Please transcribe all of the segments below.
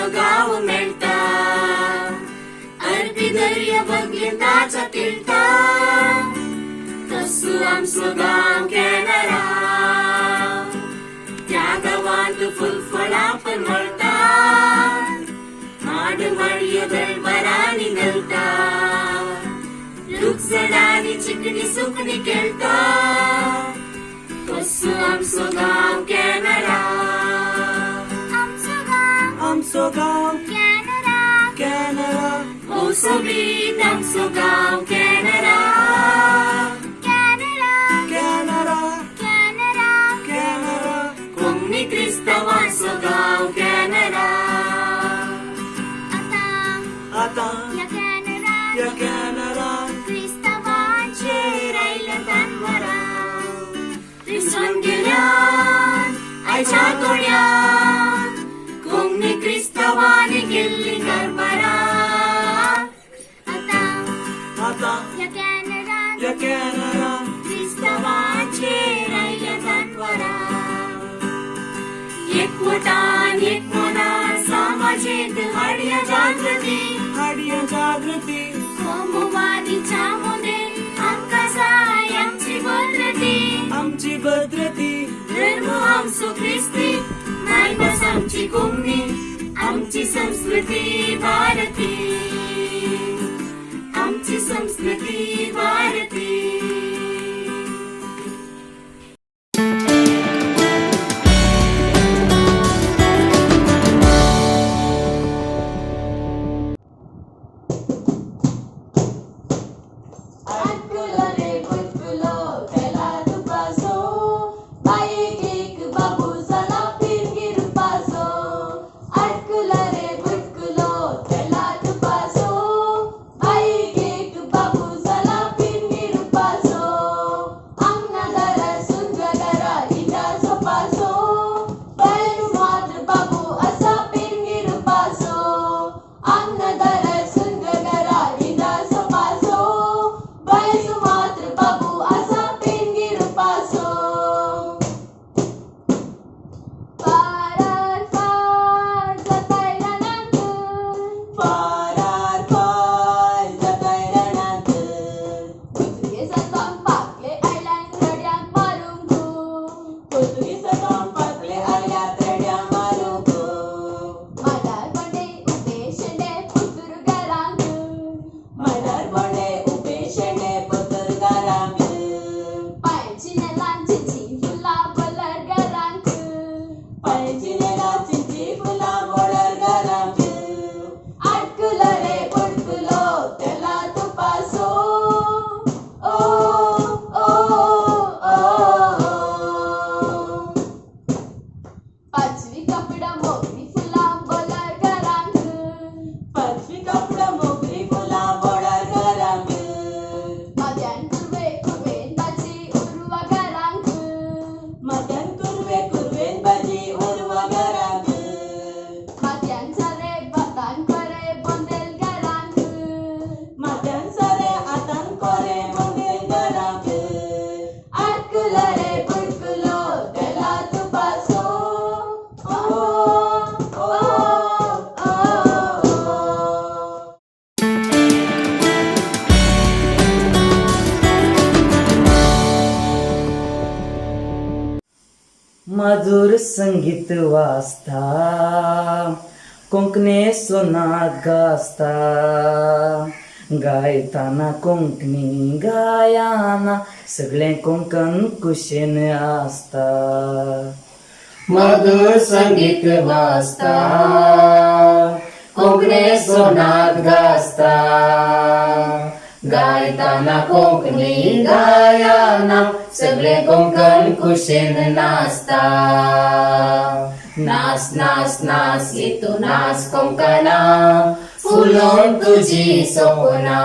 आमचं गाव मेळटा अरबी दर्या बघिताचा तिळटा तसं आमचं गाव कॅनरा त्या गावात फुलफळा पण मळतात माड माडय दळबरानी घालता लुकसडानी चिकनी सुकणी खेळता तसं आमचं गाव कॅनरा आमचं गाव कॅनरा कॅनरा ओ सोबीत आमचं गाव कॅनरा कॅनरा कॅनरा कॅनरा कॅनरा कोणी ख्रिस्तवाचं गाव कॅनरा आता या कॅनरा ख्रिस्तवाचे राहिलं तन्मरा ख्रिस्तन गेल्यात आयच्या तोड्यात कोणी ख्रिस्तवाने गेली गरबरा आता या कॅनरा ख्रिस्तवाचे राहिलं तन्मरा एकवटान एक मनात समाजेत हाडया जागृती कोमुवादीच्या मध्ये आमका जाय आमची भद्रती धर्म आमचो ख्रिस्ती मायबस आमची कोमणी आमची संस्कृती भारती आमची संस्कृती भारती मधुर संगीत वाजता कोंकणे सोनात गाजता गायताना कोंकणी गायाना सगळे कोंकण कुशेन आसता मधुर संगीत वाजता कोंकणी सोनात गाजता गायताना कोंकणी गायाना सगळे कोंकण खुशेन नाचता नाच नाच नाच येतो नाच कोंकणा फुलोन तुझी सपना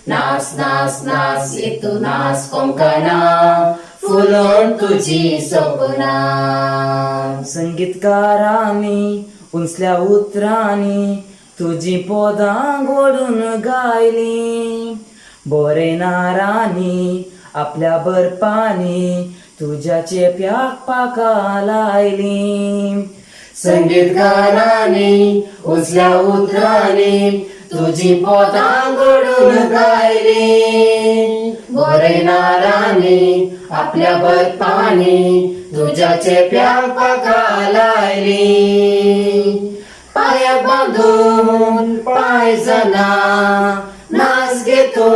नाच नाच नाच येतो नाच कोंकणा फुलोन तुझी सपना संगीतकारांनी उंचल्या उतरांनी तुझी पोदां गोडून गायली बोरेनारांनी आपल्या बरपांनी तुझ्या चेप्याक पाका लायली संगीत गानाने उचल्या उतराने तुझी पोतां घडून गायली. गोरे नाराने आपल्या बत्ताने तुझ्या चेप्याक पाखां लायली. पायाक बांधून पायजना नाच घेतो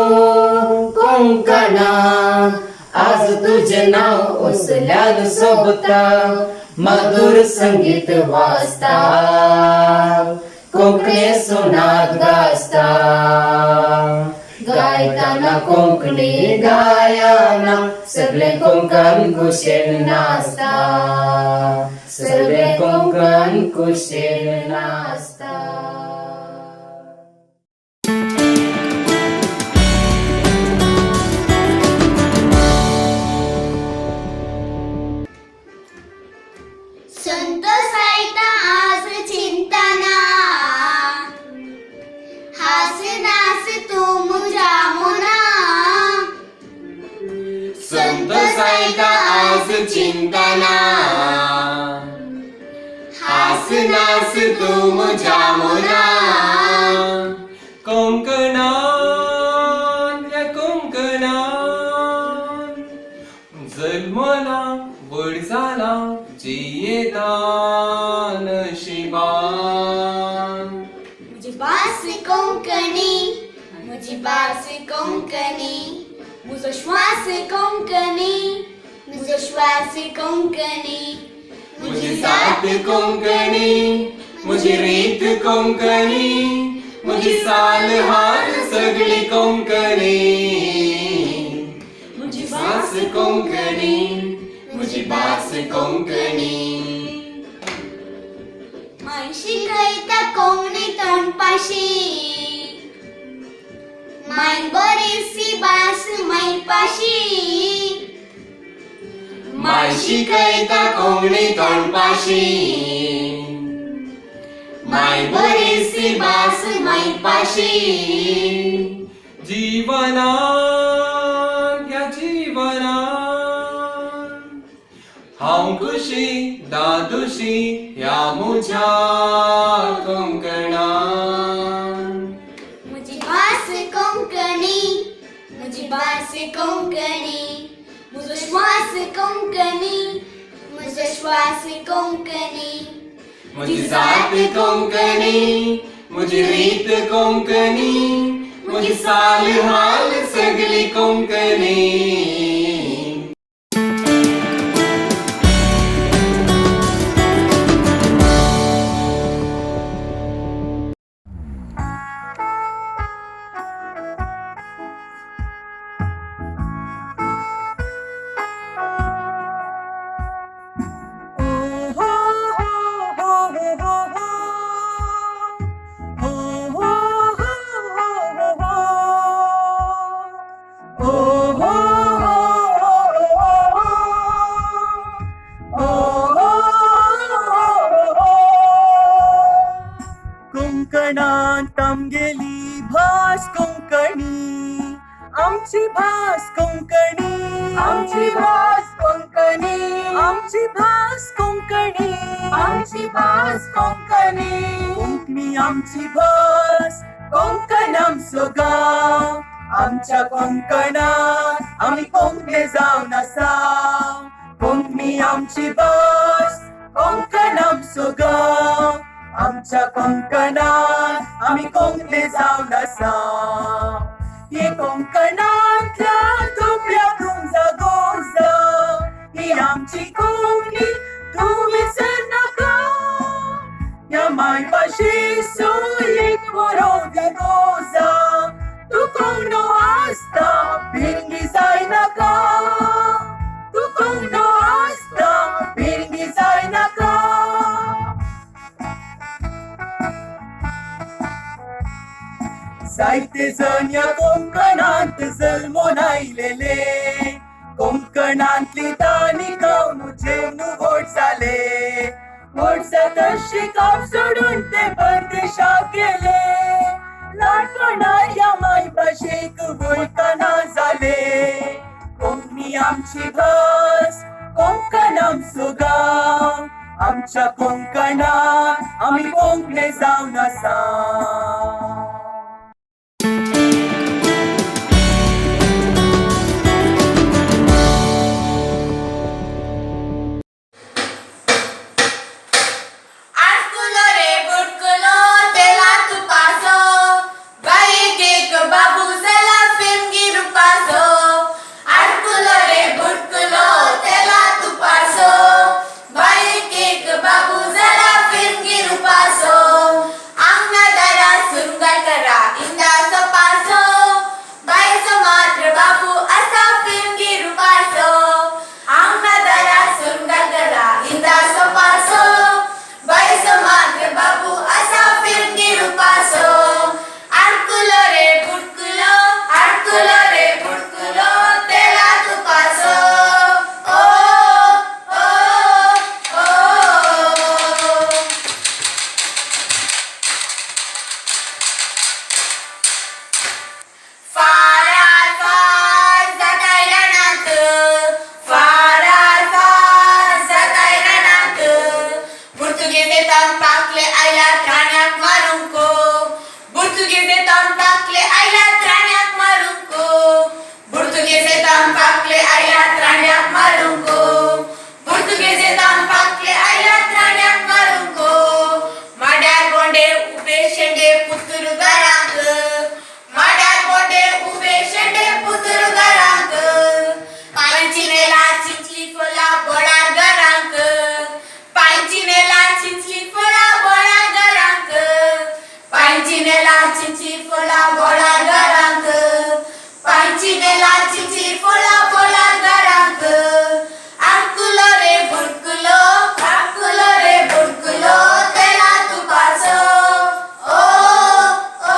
कोंकणा. आज तुझे नाव उचल्यान सोबता मधुर संगीत वाजता. कोंकणी सुनात गाजता. गायताना कोंकणी गायना सगळे कोंकण कुशेन नाचता. सगळे कोंकण कुशेन नाचता. संतोष आयता आज चिंतना. हास नास तू मुझा मुना. संतोष आयता आज चिंतना. हास नास तू मुझ्या मुना. कोंकणातल्या कोंकणात जल्मला व्हड जाला जियेता नशिबान. मुझी बास कोंकणी. मुझी बास कोंकणी. मुझो श्वास कोंकणी. मुझो श्वास कोंकणी. मुझी जात कोंकणी. मुझी रीत कोंकणी. मुझी साल हाल सगळी कोंकणी. मुझी बास कोंकणी. मुझी बास कोंकणी. मायशी कळता कोंकणी तोंडपाशी. माय बरीसी बास मायपाशी. माय शिकयता कोंकणी तोंडपाशी. माय बरीसी बास मायपाशी. जीवनात ह्या जीवनात हांव खुशी दादुशी ह्या मुझ्या कोंकणान. मुझी बास कोंकणी. मुझी बास कोंकणी. मुझो श्वास कोंकणी. मुझो श्वास कोंकणी. मुझी जात कोंकणी. मुझी रीत कोंकणी. मुझी साल हाल सगळी कोंकणी. कोंकणात आमगेली भास कोंकणी. आमची भास कोंकणी. आमची भास कोंकणी. आमची भास कोंकणी. आमची भास कोंकणी. कोंकणी आमची भास. कोंकण आमचो गांव. आमच्या कोंकणात आम्ही कोंकणे जावन आसा. कोंकणी आमची भास. कोंकण आमचो गांव. आमच्या कोंकणात आम्ही कोंकणे जावन आसा. ये कोंकणातल्या तोपल्यातून जागोजा. ही आमची कोंकणी तूं विसर नाका. या मायभाशे सोयेक बरो दिगोजा. तूं कोंकणो आसता भिरगी जाय नाका. तूं कोंकणो आसता भिरगी जाय नाका. जायते जण या कोंकणांत जल्मोन आयलेले. कोंकणांतली ताणी खावन जेवण व्हड जाले. व्हड जातशी काम सोडून ते परदेशाक गेले. ल्हानपणा ह्या मायभाशेक वळखना जाले. कोंकणी आमची भास. कोंकण आमचो गांव. आमच्या कोकणात आम्ही कोंकणे जाऊन असा आटकुलो रे बुटकुलो तेला तुपासो बाई केक बाबू चला फिरंगी रुपासो आटकुलो रे बुटकुलो तेला तुपासो बाई केक बाबू चला फिरंगी रुपासो आंगना दारा सुंदर करा इंदा सपासो बाई मात्र बाबू असा फिरंगी रुपासो आंगना दारा सुंदर करा इंदा सपासो बाईस मात्र बाबू असा फिरंगी रुपासो आटकुलो रे बुटकुलो तेला तुपासो ओ ओ ओ फारार फार जाताय रानात फारार फार जाताय रानात पुर्तुगेजेतान टाकले आयला त्राण्याक मारूंको पुर्तुगेजेतान टाकले आयला त्राण्याक मारूंको पुर्तुगेजेतान टाकले आयला त्राण्याक मारूंको पुर्तुगेजेतान टाकले आयला त्राण्याक मारूंको माड्यार बोंडे उबे शेंडे पुतुर घरांक माड्यार बोंडे उबे शेंडे पुतुर घरांक पांचिनेला चिंचली फुला बोळार घरांक पांचिनेला चिंचली फुला बोळार घरांक पांचिनेला चिंचली फुला बोळार घरांक पांचिनेला चिंचली फुला बोळार घरांक आटकुलो रे बुटकुलो तेला तुपासो ओ ओ ओ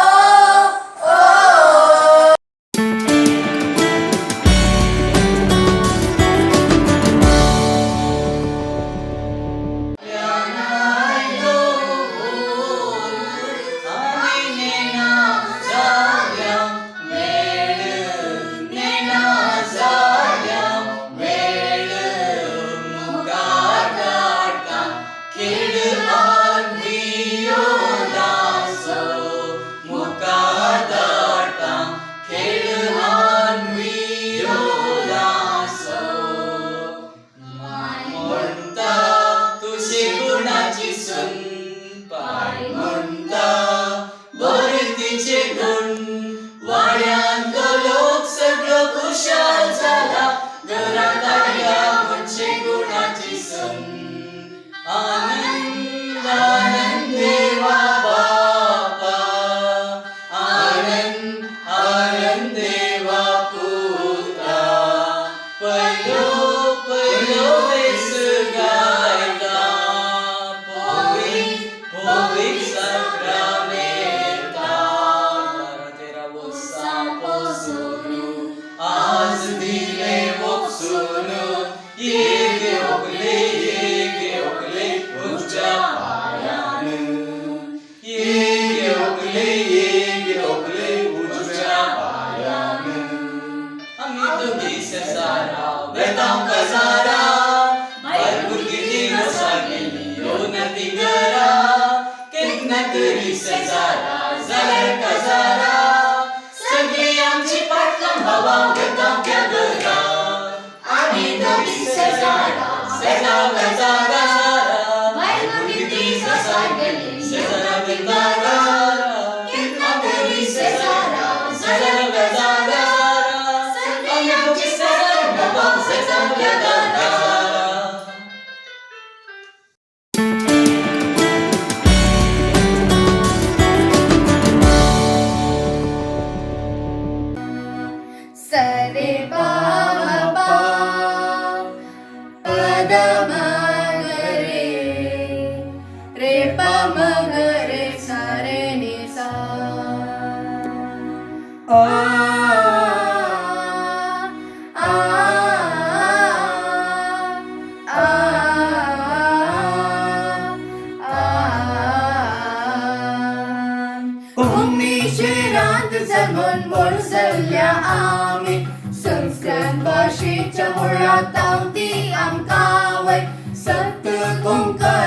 तुझी गुणाची सून पाय म्हणता बरतीचे गुण वाड्यान तो लोक सगळं खुशाल झाला घरात आल्या म्हणजे गुणाची सून आनंद आनंद देवा बापा आनंद आनंद देवा पुता पहिलो पहिलो वेस गायता पोविक सक्रामेता तेरा वसा पोसुनु आज दिले वोक्सुनु येगे ओगले उच्चा पायान येगे ओगले उच्चा पायान आम्ही दोघी सारा वेतांव कसारा भरपूर किती रसा गेली योनती गरा केतना तरी सजारा जाल्यार कसारा सगळी आमची पाटलां भावां वेतांव क्या गरा आम्ही दोघी सजारा कसारा भरपूर किती रसा गेली सजारा वेतांव कसारा केतना तरी सजारा जाल्यार कसारा सरे बाबा पद मगरे रे प मगरे सरे नि सा जगून मोडसल्या आमी संस्कृत भाषेच्या मुळात ती आमकां वय सत्य कोंकण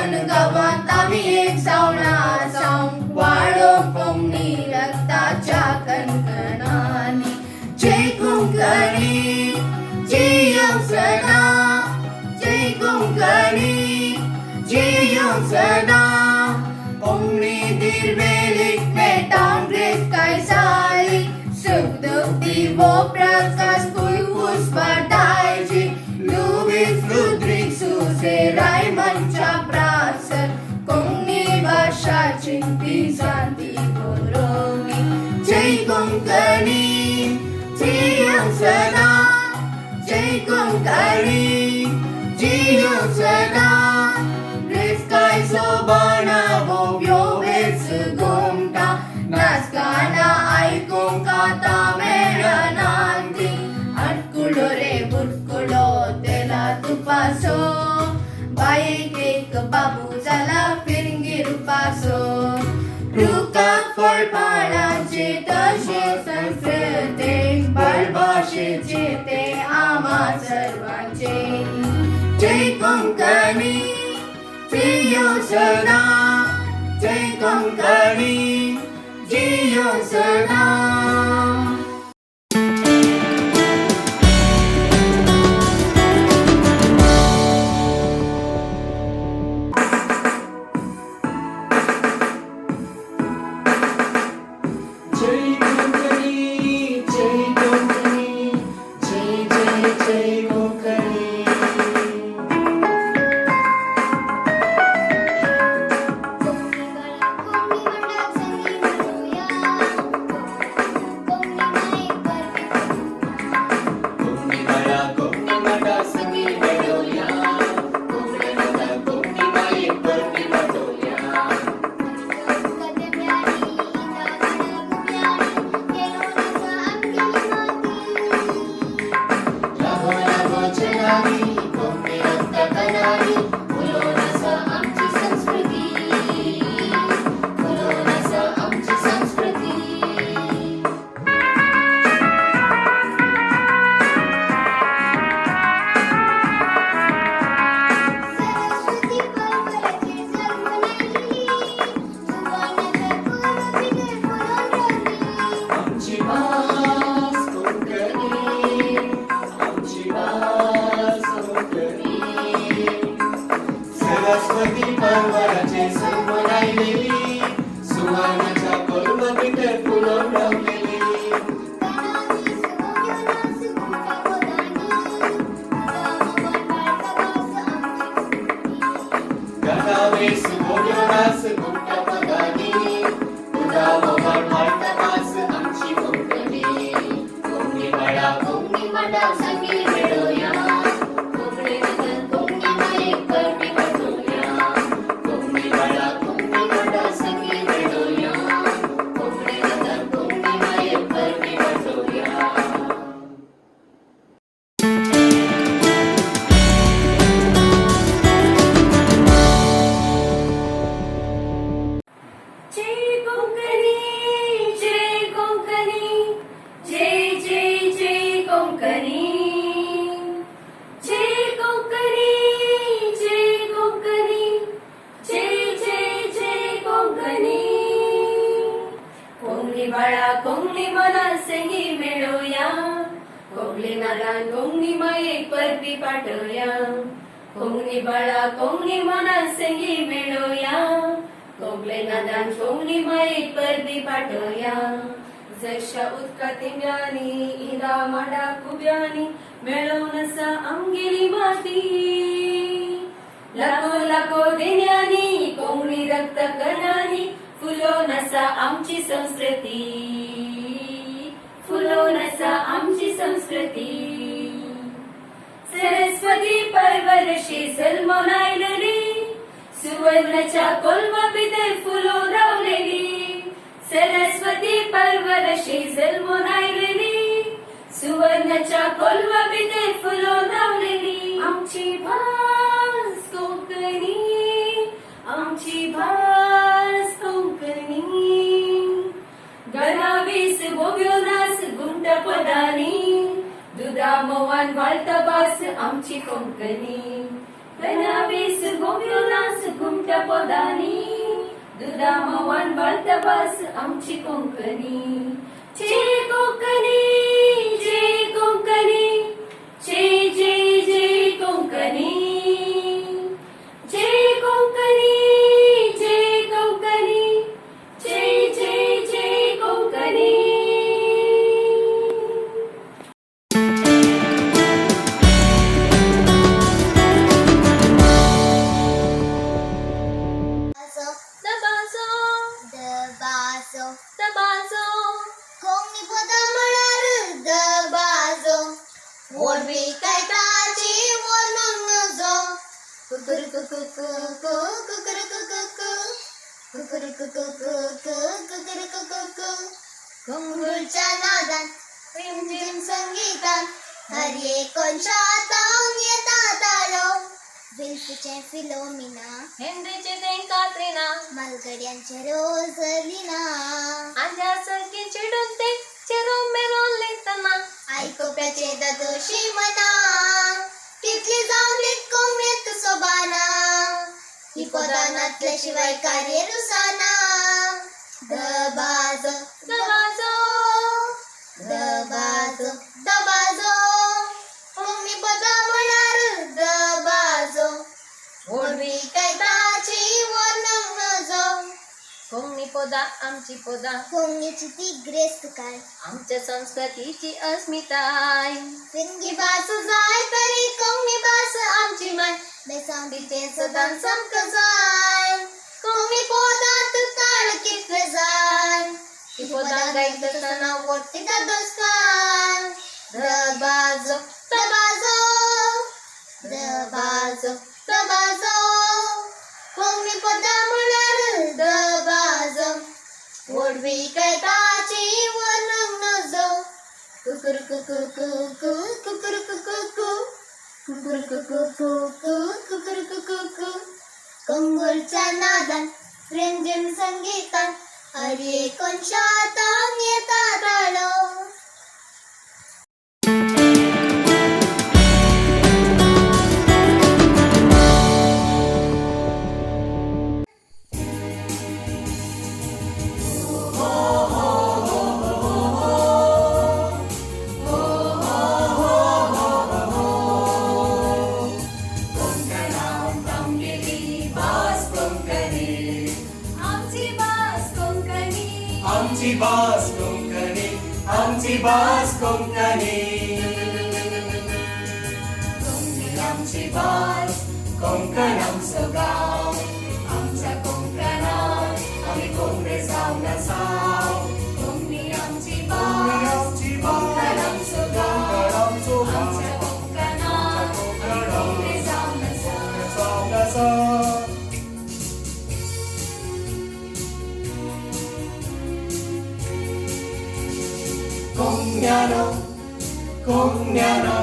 निर्वेलिक मेटाऊन ग्रेस काय साली सुखदुःख दिवो प्रकाश फुलफूस वाटायची लुईस लुड्रिक सुसे रायमनच्या प्रासन कोंकणी भाषा चिंती शांती पुरवणी जय कोंकणी जियो सदा जय कोंकणी जियो सदा ग्रेस काय सोबाना भोव्यो वेस गोमटा नाचगाना ऐकूंक आता मेळनांती अटकुळो रे बुटकुळो तेला तुपासो बायेक एक बाबू जाला फिरंगी रुपासो रुखाक फळफळांचे तशे संस्कृतेक बळभाशेचे ते आम्हा सर्वांचे जय कोंकणी जियो सदा जय कोंकणी जियो सदा जय कोंकणी जय कोंकणी जय जय जय कोंकणी कोंकणी बाळा कोंकणी मडा संगी मेळोया कोंकणी मडा कोंकणी मायेक परबी वाटोया लागो लागो चलावी कोंकणी रक्त कलावी उलोवन आसा आमची संस्कृती उलोवन आसा आमची संस्कृती आमची भास कोंकणी आमची भास कोंकणी सरस्वती परवराचे सण मनायलेली सुवानाच्या कोलवा भितर फुलोन रावलेली गणावेस गोड्योनास गुंटा पदानी तुझा मोबाईल मारता भास आमची कोंकणी कोंकणी बाळा कोंकणी मडा संगी मेळोया कोंकणी नगर कोंकणी मायेक परबी वाटोया कोंकणी बाळा कोंकणी मडा संगी मेळोया कोंकणी नगर कोंकणी मायेक परबी वाटोया जय कोंकणी जय कोंकणी जय जय जय कोंकणी जय कोंकणी जय कोंकणी जय जय जय कोंकणी कोंकणी बाळा कोंकणी मना संगी मेळोया कोंकणी नादान कोंकणी मायेक परबी पाठोया कोंकणी बाळा कोंकणी मना संगी मेळोया कोंकणी नादान कोंकणी मायेक परबी पाठोया जशा उदका तिंब्यांनी इदा माडा कुब्यांनी मेळोवन आसा आमगेली माती लाखो लाखो देण्यांनी कोंकणी रक्त कणांनी फुलोवन आसा आमची संस्कृती फुलोवन आसा आमची संस्कृती सरस्वती परवरशी सलमोन आयलेली सुवर्णाच्या कोलवा भितर फुलोवन रावलेली सरस्वती परवरशी जल्मोन आयलेली सुवर्णाच्या कोलवा भितर फुलोवन रावलेली आमची भास कोंकणी आमची भास कोंकणी गणावीस बोव्यो नास गुंट पदानी दुधा मोवान वाळता भास आमची कोंकणी गणावीस बोव्यो नास गुंट पदानी दुधा मोवान वाळता भास आमची कोंकणी जय कोंकणी जय कोंकणी जय जय जय कोंकणी जय कोंकणी जय कोंकणी ओढवी कैटाची वरून जो कुकुर कुकु कुकु कुकुर कुकु कुकुर कुकु कुकुर कुकु घुंगरूच्या नादात रिमझिम संगीतात हरिये कोणशातावून येतात आलो विल्फीचे फिलोमिना हेनरीचे ते कात्रीना मालगड्यांचे रोझलिना अंजासारखी चिडून ते चिरून मिरून लिहिताना ऐकोप्याचे ददोशी मना तिथली जाऊन लिटकून येत सोबाना ही पदानातल्याशिवाय कार्य रुसाना दबाजो दबाजो दबाजो दबाजो मी पदा म्हणार दबाजो ओढवी कैटाची वर्ण जो कोंगणी पोदा आमची पोदा कोंगणीची ती ग्रेस काय आमच्या संस्कृतीची अस्मिताय सिंगी बास जाय तरी कोंगणी बास आमची माय बेसांडीचे सदान समक जाय कोंगणी पोदात ताळ कित जाय ती पोदा गायतना वरती ददोस्तान दबाजो दबाजो दबाजो दबाजो कोंगणी पोदा म्हणार दबाजो ओढवी कैटाची वर्ण जो कुकुर कुकु कुकु कुकुर कुकु कुकुर कुकु कुकुर कुकु कंगूरच्या नादात रिमझिम संगीतात हरिये कोणशातावून येतात आलो आमची बास कोंकणी आमची बास कोंकणी कोंकणी आमची बास कोंकण आमचं गाव आमच्या कोंकणात आम्ही कोंकणे जाऊन असाव कोंकणी आमची बास आमची कोंकण बास आमचं गाव आमचं गाव आमच्या कोंकणात आम्ही कोंकणे जाऊन असाव कोंकण्यानो कोंकण्यानो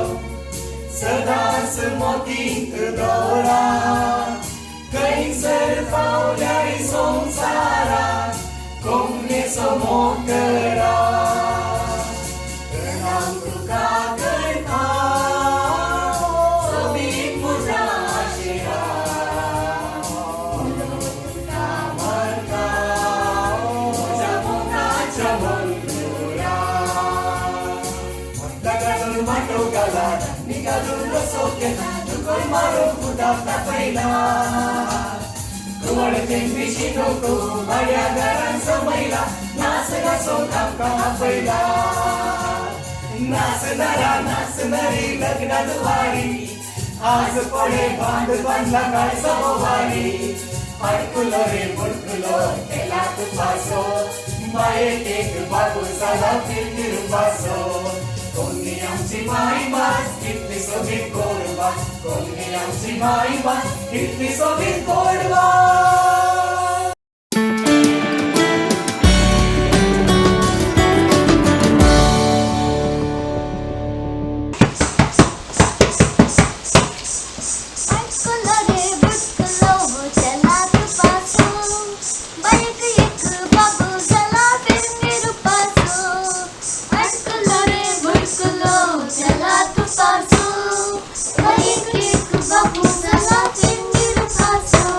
सदांच मोतींत दोरा खंयसर पावल्यार संवसारांत कोंकणीचो मोग करा प्रणाम तुका करता सोबीत पुजा आशिरा तुका मानता म्हज्या मोगाच्या बंधुरा माटो गाला निघालून रसो केला तुकोय मारो कुदाप तापयला कुवड तेंगीशी नको भाड्या घरान समयला नाच गासो तामकां आपयला नाचणारा नाचणारी लग्नात वारी आज पडे बांद बांधला काय सवारी अडकुलो रे बुडकुलो केला तुपासो मायेक एक बाबू झाला फिरफिर पासो कोंकणी आमची माय भास कितली सोबीत गोड भास कोंकणी आमची माय भास कितली सोबीत गोड भास ऐकलं रे बुटकलो चला तुपासून बाईक एक बाबू चला फिरफिर पासो ऐकलं रे बुटकलो चला तुपासून बाईक एक बाबू चला फिरफिर पासो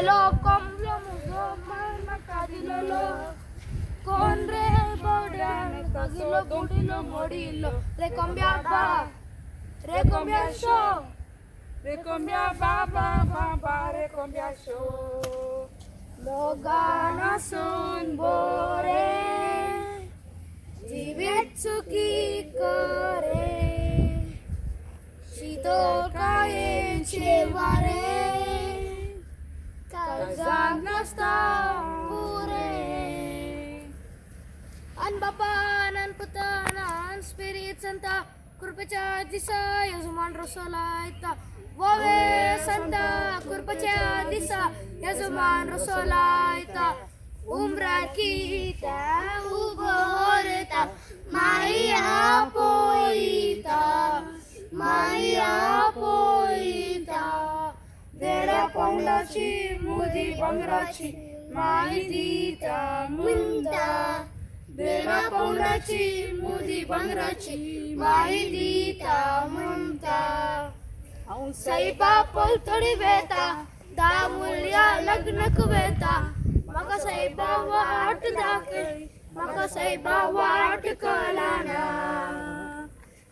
Melo komlo mugo man kadilolo konre bodan kagilo budilo modilo recombia show Recombia baba baba recombia show. Logana son bore जीवित सुखी करे शीतल कायेचे वारे काळजात नसता पुरे अन बापा अन पुतना अन स्पिरिट संता कृपेच्या दिसा यजमान रसोला येता ववे संता कृपेच्या दिसा यजमान रसोला येता उमरात किता उभोरता माया पोईता देरा पौंडाची मुदी बंगराची माई दिता मुंता देरा पौंडाची मुदी बंगराची माई दिता मुंता साईबा पलतडी वेता दा मुल्या लग्न वेता मका साईबा वाट दाखली मका साईबा वाट कलाना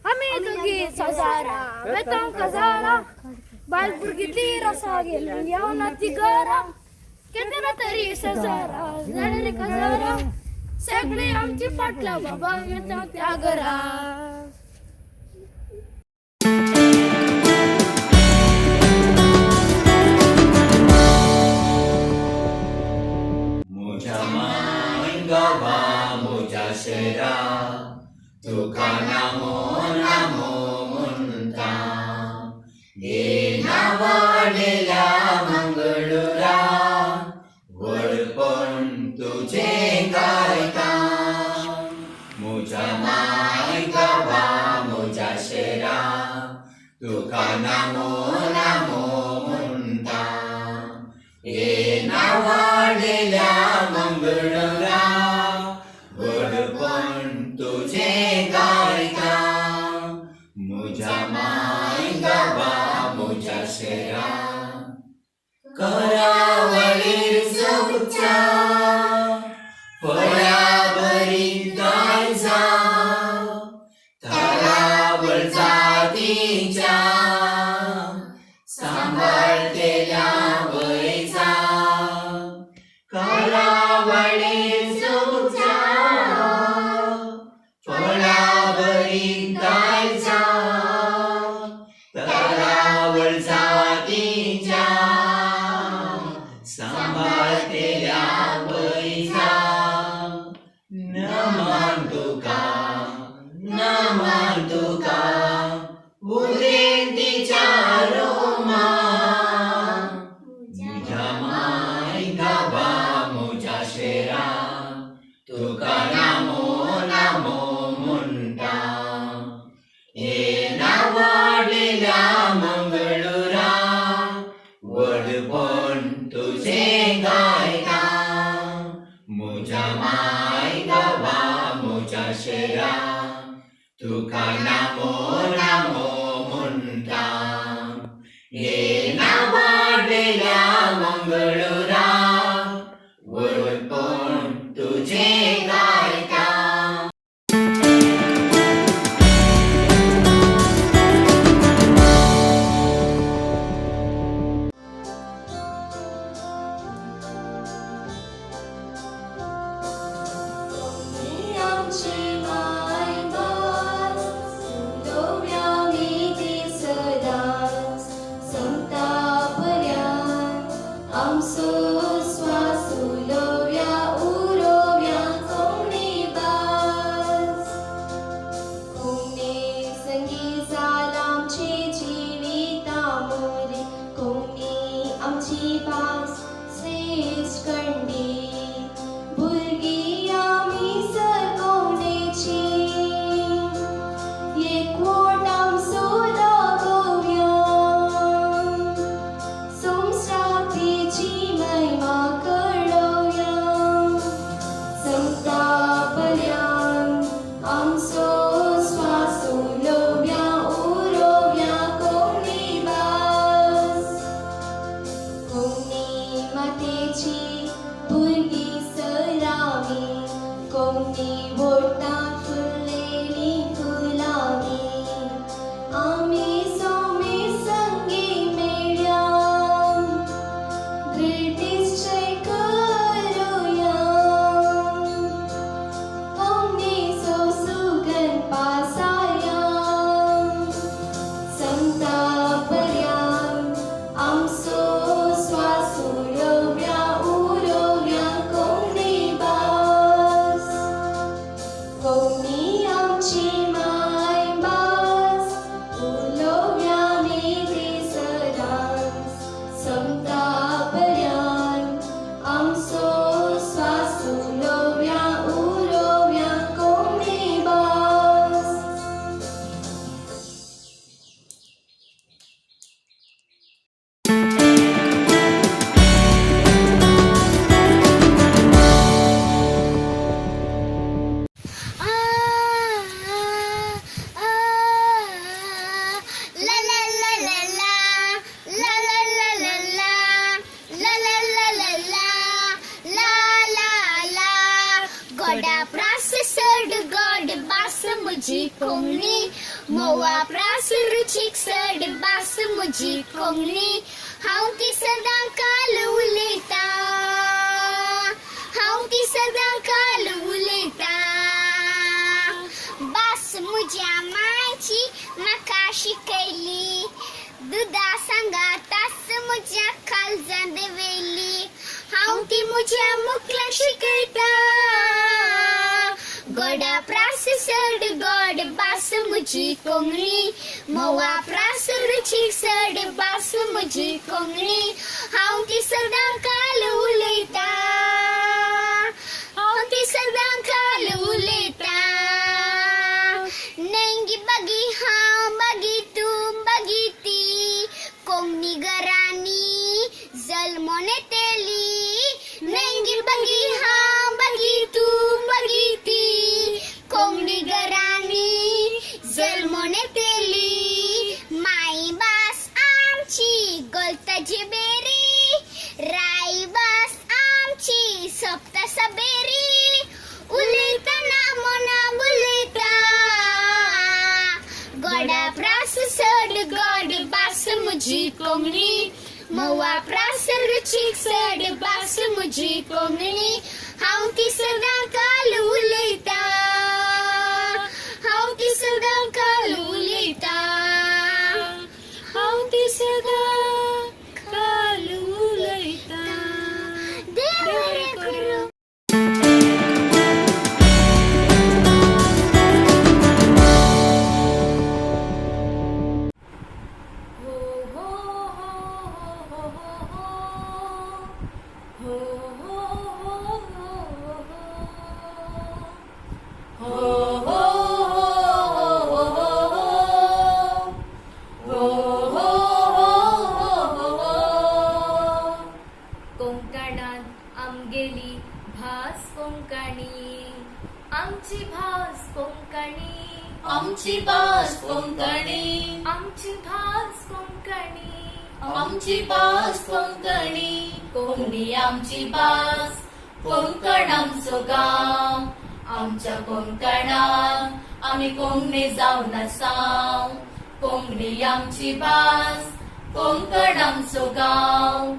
आम्ही दोघी सजारा वेतां कजारा बालपुरगी ती रसा गेली येऊन ती गरा केतना तरी सजारा झालेली कजारा सगळी आमची पाटला बाबा येता त्या घरा Muja maingawa, muja shera, tuka namo namo munta. Ye navadela mangalura, wadpon tuje gaita. Muja maingawa, muja shera, tuka namo namo munta. Ye navadela mangalura, wadpon tuje gaita. Muja maingawa, muja shera, करावळीर चौच्या फळावरील काळजा थरावळ जातीच्या सांभाळतेल्या वयचा करावळीर चौच्या फळावरील काळजा थरावळ जातीच्या सांभाळतेल्या वयचा नमन तुका उदेन तिच्या रोमा मुझ्या माय गावा मुझ्या शेरा तुका नामो नामो म्हणटा हे नावाडलेल्या मंगळुरा वडपण तुझे गायता मुझ्या माय गावा मुझ्या शेरा तुका नामो नामो म्हणटा हे नावाडलेल्या मंगळुरा वडपण तुझे गायता आमची मायभास उलोव्या ती सदांच संतापल्यान आमचो स्वास उलोव्या उरोव्या कोणी बास कोणी संगी जाला आमची जिविता मोरी कोणी आमची भास श्रेष्ठ कंडी भुरगी आमी सरकोवणेची एकवट आमचो दाखोवया संस्कृतीची महिमा कळोवया संतापल्यान आमचो स्वास उलोव्या उरोव्या कोणी भास कोणी कोंगणी मोवा प्रास रुचीक सड बास मुजी कोंगणी हांव ती सदां काल उलयता हांव ती सदां काल उलयता बास म्हज्या मायची म्हाका शिकयली दुदा सांगातास म्हज्या काळजांत देवेली हांव ती म्हज्या मुखलाक शिकयता गोडा प्रास सड गोड बास म्हजी कोंगणी मोवा प्रास रुचीक सड बास म्हजी कोंगणी हांव ती सदां काल उलयता हांव ती सदां काल उलयता नेंगी बागी हांव बागी तूं बागी ती कोंगणी घरांनी जल्मोन येतेली नेंगी बागी हांव बागी तूं बागी ती कोंगणी घरांनी जल्मोन येतेली माई भास आमची गोलताची बेरी राई भास आमची सोपता सबेरी उलयतना मना उलयता गोडा प्रास सड गोड बास म्हजी कोंगणी मोवा प्रास रुचीक सड बास म्हजी कोंगणी हांव ती सदां काल उलयता हांव ती सदां काल उलयता हांव ती सदां काल उलयता देव बरें करूं हो हो हो हो हो हो हो कोंकणात आमगेली भास कोंकणी आमची भास कोंकणी आमची भास कोंकणी आमची भास कोंकणी आमची भास कोंकणी कोंकणी आमची भास कोंकण आमचो गांव आमच्या कोंकणात आमी कोंकणी जावन आसाव कोंकणी आमची भास कोंकण आमचो गांव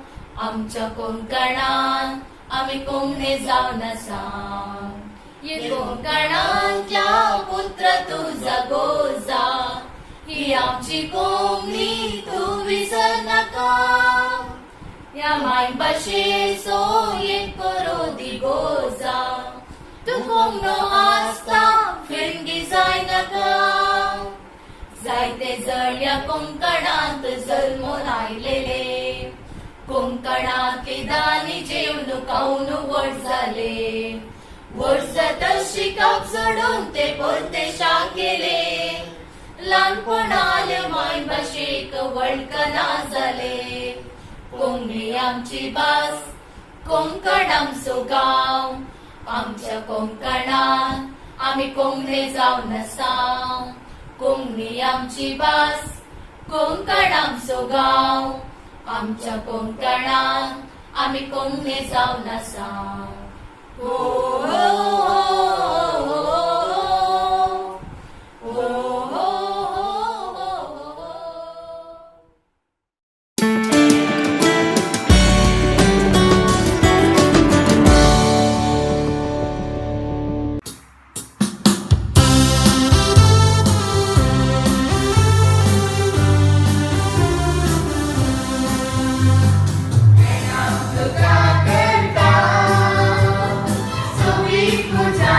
आमच्या कोंकणात आमी कोंकणी जावन आसाव ये कोंकणांतल्या पुत्र तुझा गोजा ही आमची कोंकणी तूं विसर नाका या माय भाशेचो एक करो दिगोजा तू कोंकणो आसता फिरंगी जाय नाका जायते जण या कोंकणांत जल्मोन आयलेले कोंकणांतली दानी जेवन खावन व्हड जाले वर्स तशी काप सोडून ते परदेशाक गेले ल्हानपणाले माय भाशेक वळखना जाले कोंकणी आमची भास कोंकण आमचो गांव आमच्या कोंकणात आमी कोंकणी जावन आसाव कोंकणी आमची भास कोंकण आमचो गांव आमच्या कोंकणात आमी कोंकणी जावन आसाव हो तुका करता सोबीत म्हज्या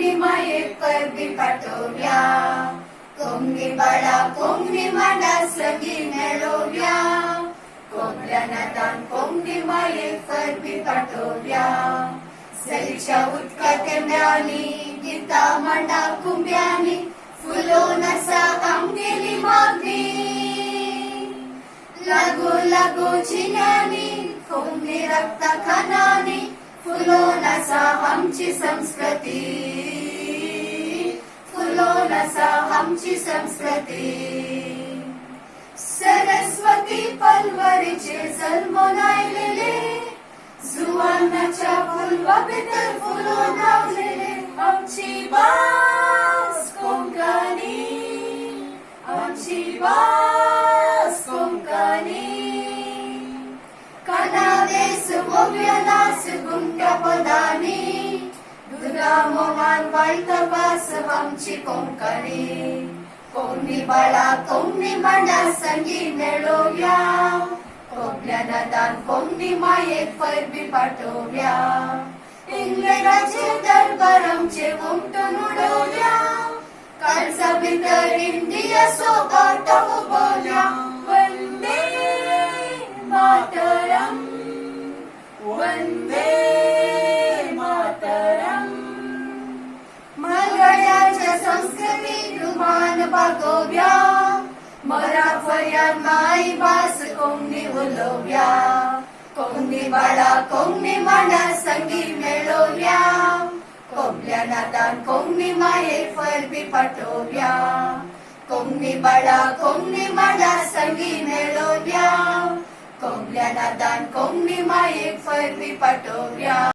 कोंकणी मायेक परबी पाठोव्या कोंकणी बाळा कोंकणी मांडा सगी मेळोव्या कोंकण्या नातान कोंकणी मायेक परबी पाठोव्या सरीच्या उदका तेंब्यांनी गिता मांडा कुंब्यांनी फुलोन आसा आमगेली मागणी लागो लागो जिन्यांनी कोंकणी रक्ता खानांनी फुलोन आसा आमची संस्कृती फुलोन आसा आमची संस्कृती सरस्वती पलवरीचे जल्मोन आयलेले जुवानाच्या फुलवा भितर फुलोन रावलेले आमची भास कोंकणी आमची भास कोंकणी कानावेस मोगऱ्या नाच गुंट्या पदांनी दुर्गा मोहन वाळता भास आमची कोंकणी कोंकणी बाळा कोंकणी मांडा संगी मेळोव्या कोंकण्या नादान कोंकणी मायेक परबी पाठोव्या इंग्लंडाचे दरबार आमचे उमटून उडोव्या काळजा भितर इंडिया सोबत उबोव्या वंदे मातरम वंदे मातरम मराठ्याच्या संस्कृती रुमान बागोव्या मराठवाड्यात माई भास कोंकणी उलोव्या कोंकणी बाळा कोंकणी मांडा संगी मेळोव्या कोंकल्या नातान कोंकणी मायेक परबी पाठोव्या कोंकणी बाळा कोंकणी मांडा संगी मेळोव्या कोंकल्या नातान कोंकणी मायेक परबी पाठोव्या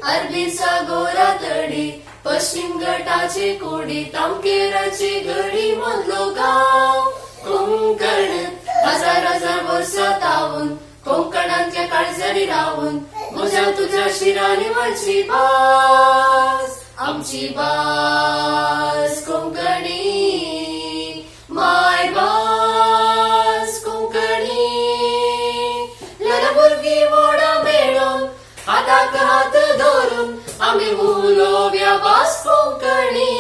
अरबीचा गोरा तडी पश्चिम घाटाची कोडी तामकेराची घडी मधलो गाव कोंकण हजार हजार वर्सां तावून कोंकणांतल्या काळजारी रावून म्हज्या तुझ्या शिरानी माझी भास आमची भास कोंकणी माय भास कोंकणी ल्हान भुरगीं व्हडा मेळून हाताक हात धरून आमी उलोव्या भास कोंकणी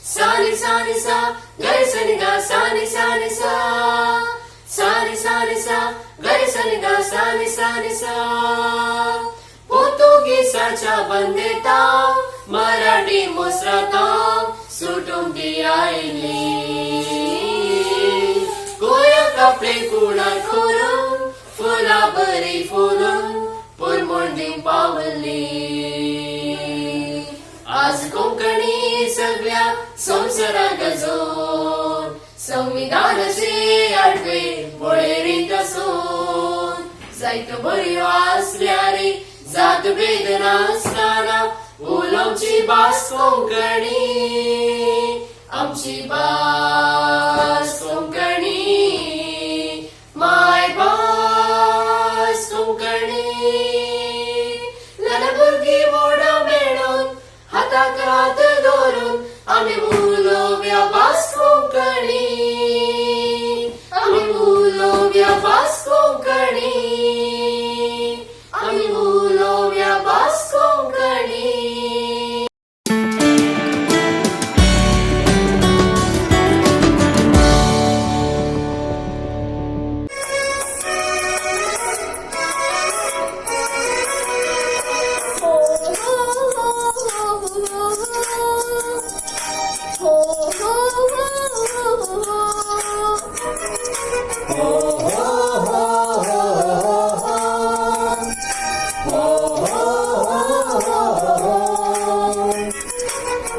सानी सानी सा गरे सनी गा सानी सानी सा सानी सानी सा गरे सनी गा सानी सानी सा पोर्तुगीसाच्या बंदेताव मराठी मुसराताव सुटून ती आयली गोया कपडे कुणा करून फुला बरी फुलून पुरमोंडी पावली आज कोंकणी सगळ्या संवसाराक गजोन संविधानाचे आडवे वळेरींत आसून जायत्यो बऱ्यो आसल्यारी जात भेद नासतना उलोवची भास कोंकणी आमची भास कोंकणी माय भास कोंकणी ल्हान भुरगीं व्हडा मेळून हाताक हात धरून आमी उलोव्या भास कोंकणी आमी उलोव्या भास कोंकणी आमी उलोव्या भास कोंकणी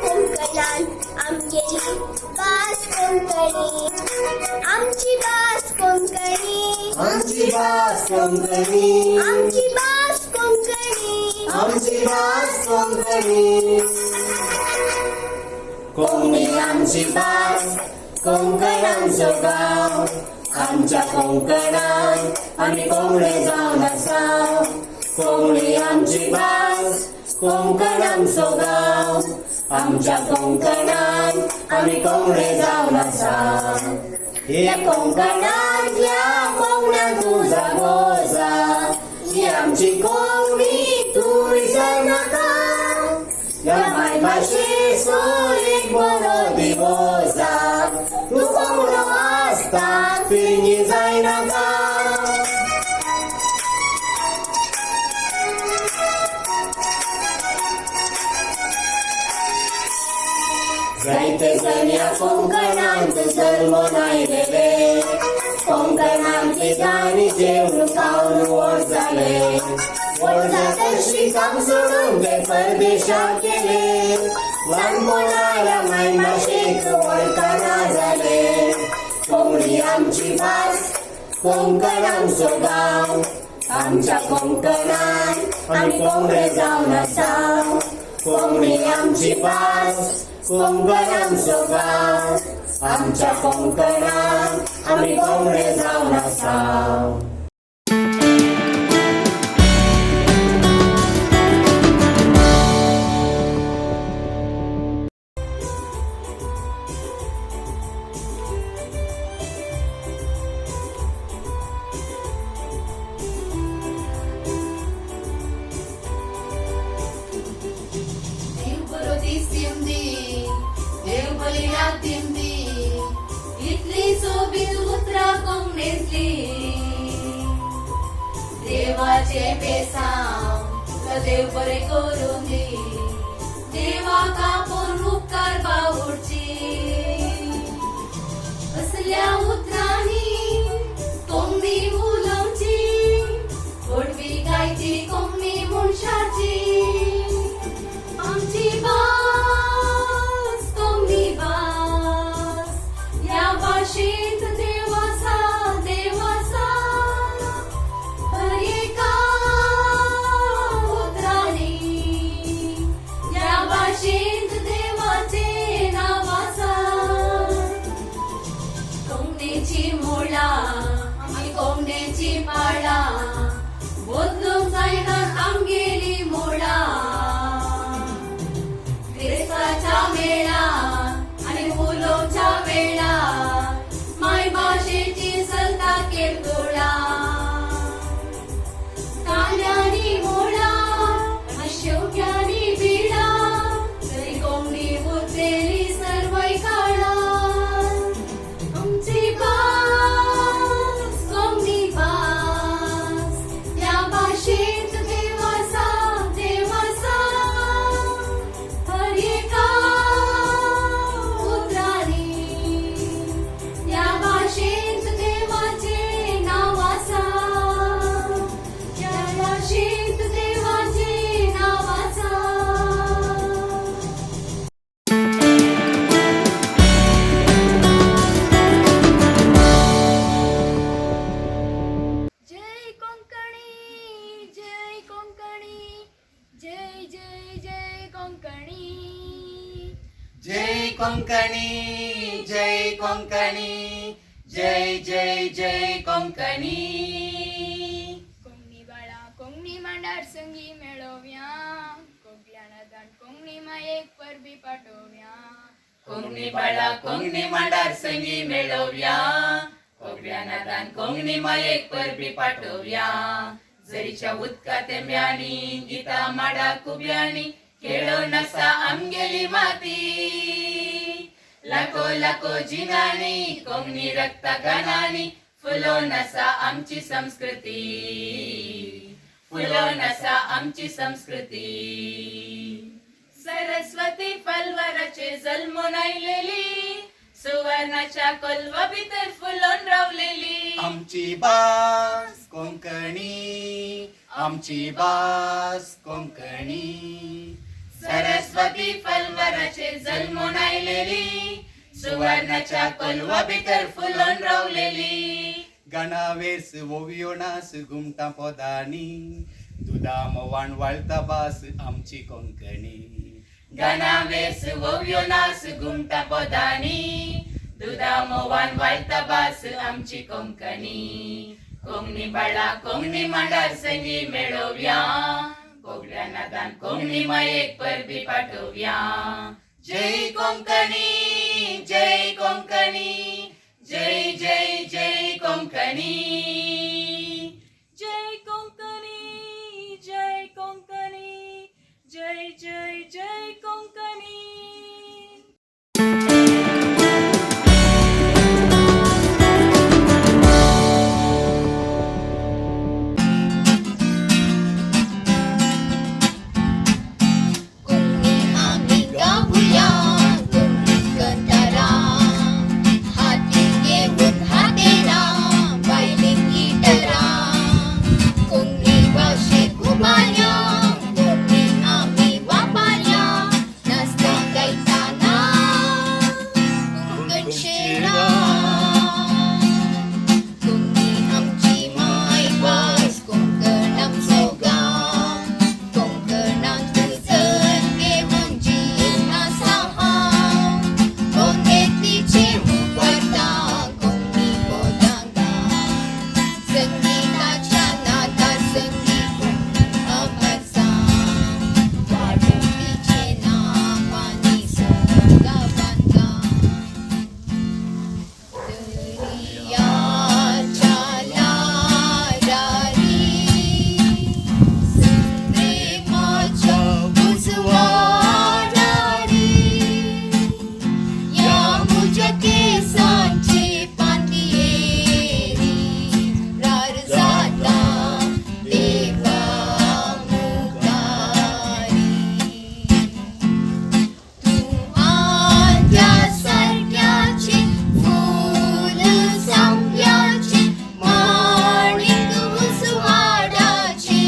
कोंकणान आमगेली भास कोंकणी आमची भास कोंकणी आमची भास कोंकणी आमची भास कोंकणी आमची भास कोंकणी कोंकणी आमची भास कोंकण आमचो गांव आमच्या कोंकणान आमी कोंकणे जावन आसा कोंकणी आमची भास कोंकण आमचो गांव आमच्या कोंकणात आम्ही कोंगडे जावन आसा या कोंकणातल्या कोंकणात तुझा गोजा ही आमची कोंकणी तूं विसर नाका या मायभाशेचो एक बरो दिवस तूं कोंकणो आसता फिरंगी जायनाका जायते जण या कोंकणांत जल्मून आयलेले कोंकणांतली गाणी जेवण खावन व्हड जाले व्हड जातशी काम सोडून ते परदेशाक गेले ल्हानपणाच्या मायभाशेक वळखना जाले कोंकणी आमची भास कोंकण आमचो गांव आमच्या कोंकणांत आमी कोंगडे जावन आसा कोंकणी आमची भास कोंकण आमचो गांव आमच्या कोंकणात आमी कोंगडे जावन आसा देव बरो दीस दिवंदी देव बरी रात दिवंदी इतली सोबीत उतरां कोंकणीतली देवाचे बेसांव तुका देव बरें करूं दी देवाक आपोवन उपकार बावडची असल्या उतरांनी कोंकणी उलोवची गोडवी गायची कोंकणी मनशाची आमची भास कोंकणी भास या भाशेंत देव आसा हर एका उतरांनी या भाशेंत देवाचें नांव आसा कोंकणीची मुळां आमी कोंकणीची पाळां बदलूंक जायना आमगेली मुळां क्रिस्ताच्या मेळार आनी उलोवच्या वेळार मायभाशेची चलता केरतोळां कांद्यांनी मुळां आनी शेवट्यांनी बिळां तरी कोंकणी उरलेली सर्वय काळार आमची भास कोंकणी भास या भाशेंत देव आसा हर एका उतरांनी या भाशेंत देवाचें नांव आसा या भाशेंत देवाचें नांव आसा जय कोंकणी जय कोंकणी जय जय जय कोंकणी जय कोंकणी जय कोंकणी जय जय जय कोंकणी कोंकणी बाळा कोंकणी मांडार संगी मेळोव्या कोंकल्या नदान कोंकणी मायेक परबी पाठोव्या कोंकणी बाळा कोंकणी मांडार संगी मेळोव्या कोंकण्या नादान कोंकणी मायेक परबी पाठोव्या झरीच्या उदका तेंब्यांनी गिता माडा कुब्यांनी खेळून आसा आमगेली माती लाखो लाखो जिनांनी कोंकणी रक्ता गानांनी फुलोवन आसा आमची संस्कृती फुलोवन आसा आमची संस्कृती सरस्वती पलवराचे जल्मून आयलेली सुवर्णाच्या कोलवा भितर फुलोवन रावलेली आमची भास कोंकणी आमची भास कोंकणी सरस्वती पलवराचे जल्मून आयलेली सुवर्णाच्या कोलवा भितर फुलोवन रावलेली गणावेस ओवियो नास घुमटा पोदानी दुधा मोवाण वाळता भास आमची कोंकणी गणावेस ओव्यो नास घुमटा पोदानी दुधा मोवान वाळता भास आमची कोंकणी कोंकणी बाळा कोंकणी मांडार संगी मेळोव्या कोंकण्या दान कोंकणी मायेक परबी पाठोवया. जय कोंकणी, जय कोंकणी, जय जय जय कोंकणी. जय कोंकणी, जय कोंकणी, जय जय जय कोंकणी. कोंकणी आम्ही गाऊया, कोंकणी कंटारा, हाती घेऊन हातेरा, बायलेक गिटारा. कोंकणी भाशेक उबारया, कोंकणी आम्ही वापरया, नाचता गायताना कोंकण शेरा. कोंकणी आमची मायभास, कोंकण आमचो गांव, कोंकणांत उजळ घेऊन जिवनाचा हांव. कोंकणीचे उबरता कोंकणी मोगां गाव. संगीताच्या नादार संगीत अभ्यासा, वाडून तिचे नांव आनी गांवांत दर्याच्या लारारी, प्रेमाच्या उजवाडारी, या मुझ्या केसांचे पांतयेरी, रार जाता देवा मुखारी. तूं आंध्या सारक्याचे फूल सावल्याचे, माणिक उजवाडाचे.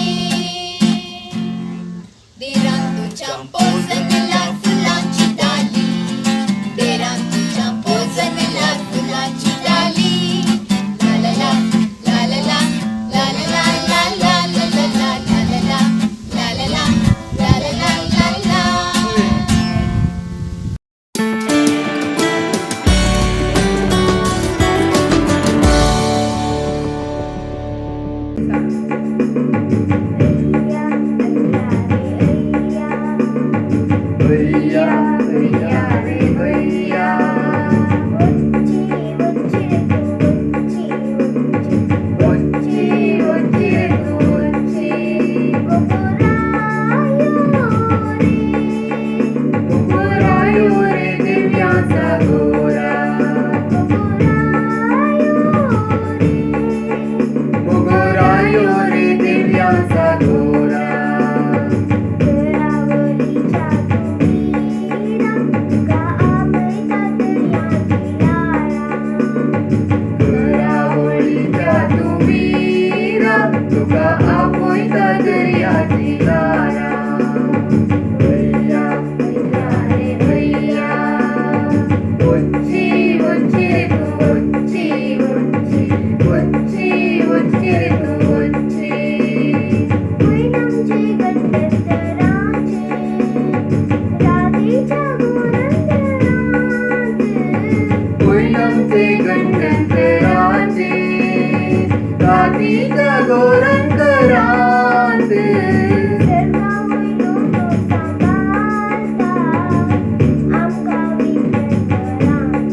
देरान तुझ्या पोजनला फुलांची डाली, देरान तुझ्या पोजनला फुलांची डाली. ला ला ला, ला ला ला, ला ला ला, ला ला ला ला ला, ला ला ला, ला ला ला, ला ला ला, ला ला. भैया भैया रे भैया, वच्ची वच्ची रे तू वच्ची. गोरायो रे दिव्याचा गोरा, गोरायो रे दिव्याचा गोरा. घरावळीच्या तुमीरा, तुका आपोयता दर्याची लारा. भैया भैया रे भैया, वच्ची वच्ची रे तू वच्ची, वच्ची वच्ची वच्ची रे तू वच्ची. मैनामचे गंडतराचे, राधेच्या गोरंतराचे. कोयनामचे गणतंत्राचे, राधीच्या गोरंतरात. सर्गा वयलो तो सांबाळता, आमकां विज्ञान वरात.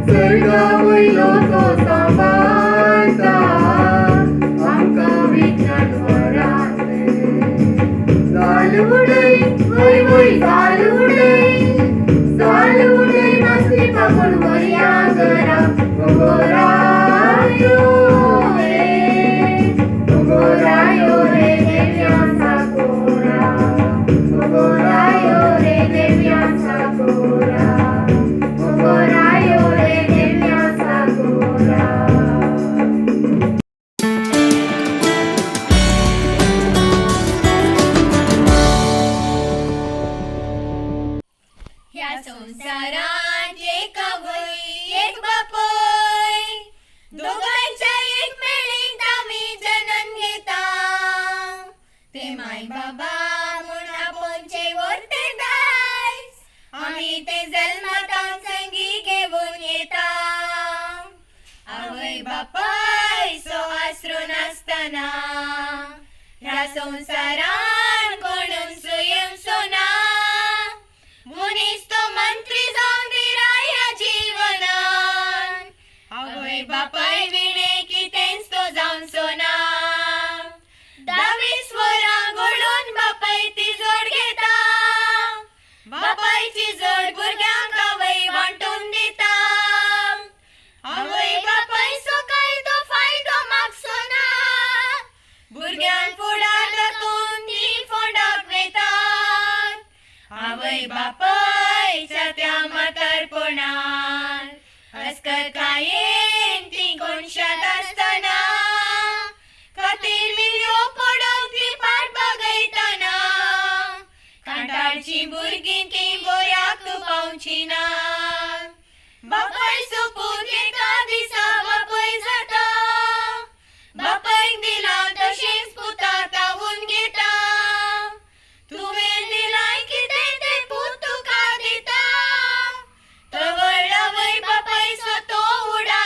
सर्गा वयलो तो सांबाळता, आमकां विज्ञान वरात. जाल उडय वय वय जाल उडय, जाल उडय नाचली पागल वया घरा. गोरायो रे, गोरायो रे देव्याचा गोरा, गोरायो रे देव्याचा गोरा, गोरायो रे देव्याचा गोरा. ह्या संसारात एक आवय एक बापय, दोघांच्या एक मेळीत आम्ही जनन घेता. ते माय बाबा म्हूण आपोनचे वर्ते दायज, आम्ही ते जल्मातान संगी घेऊन येता. आवय बापाय सो आसरो नासतना ह्या संसारात वय बापायच्या त्या म्हातारपणात हसकत खायेन ती कोणशात असताना खातीर मिल्यो पडोन ती पाट बगयताना कांटाळची भुरगीं ती बोऱ्याक पावची ना बापाय सोपून एका दिसा बापाय जाता बापायक दिला तशेंच पुता तावून घेता तुवें दिलाय कितें तें पूत तुका दिता तो व्हडला वय बापाय स्वतो उडा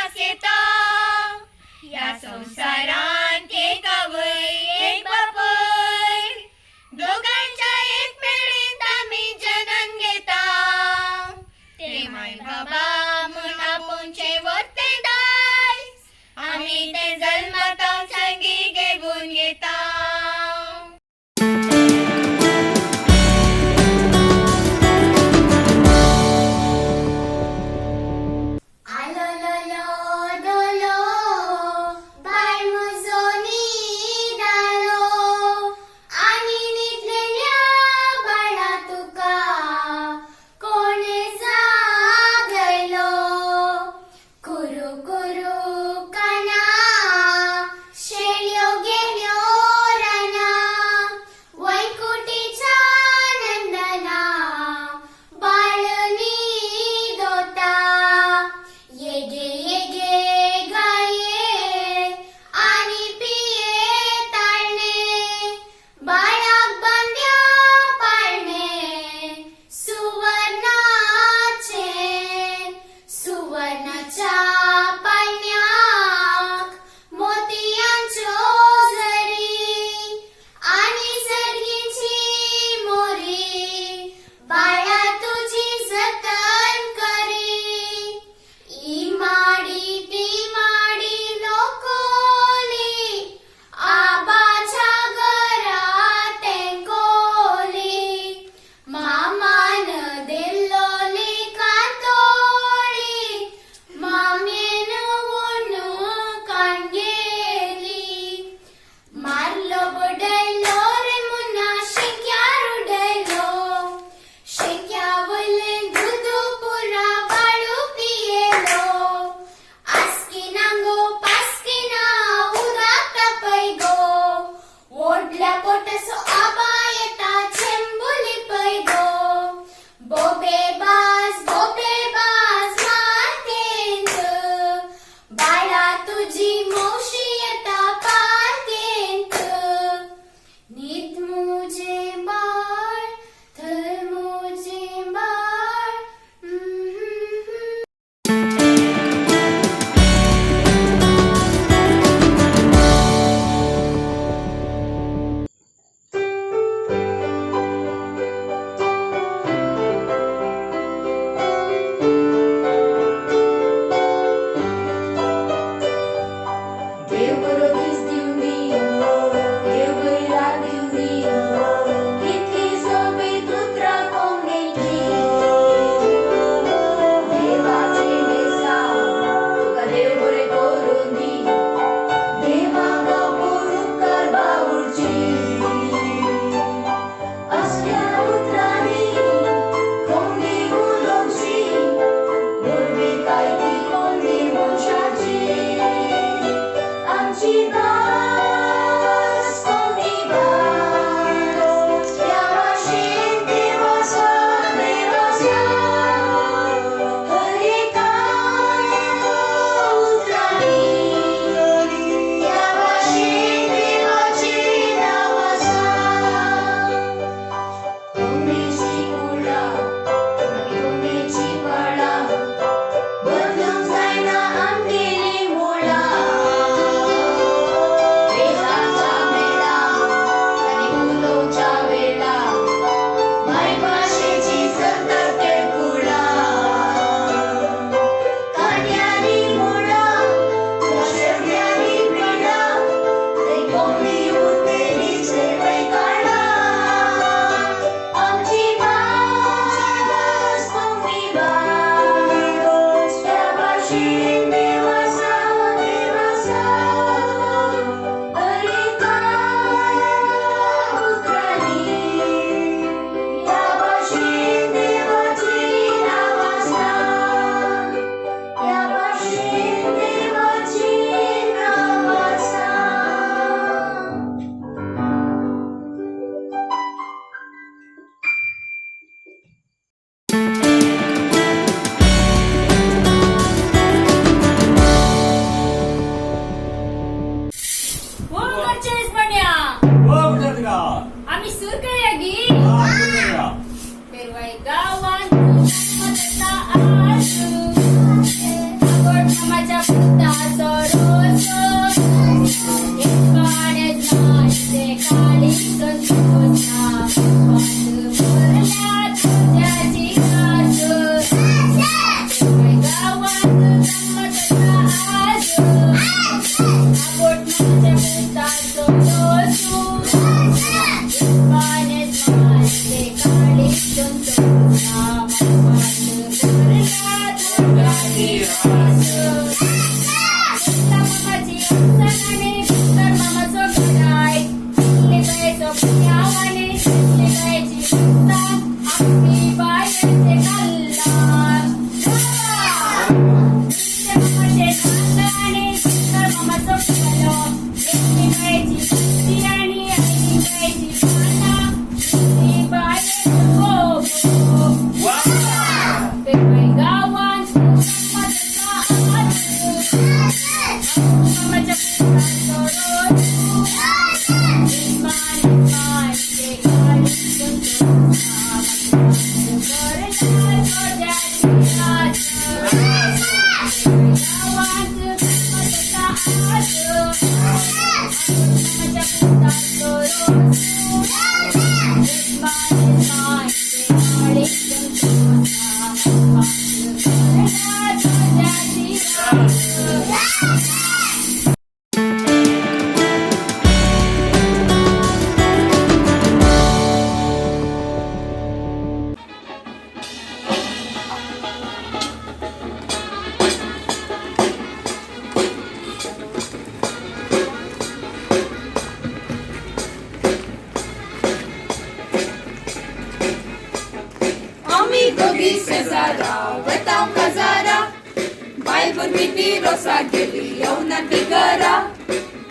पुण्यावाने शिकायची चिंता आम्ही बायांचे कल्लार मामाचे नाताने मामाचं फुलं शिकायची चिंती आणि शिकायची पाना आम्ही बायांचं गावात आम्ही दोघी शेजारा बताव खजारा बायबर भीती रोसा गेली येऊना तिगरा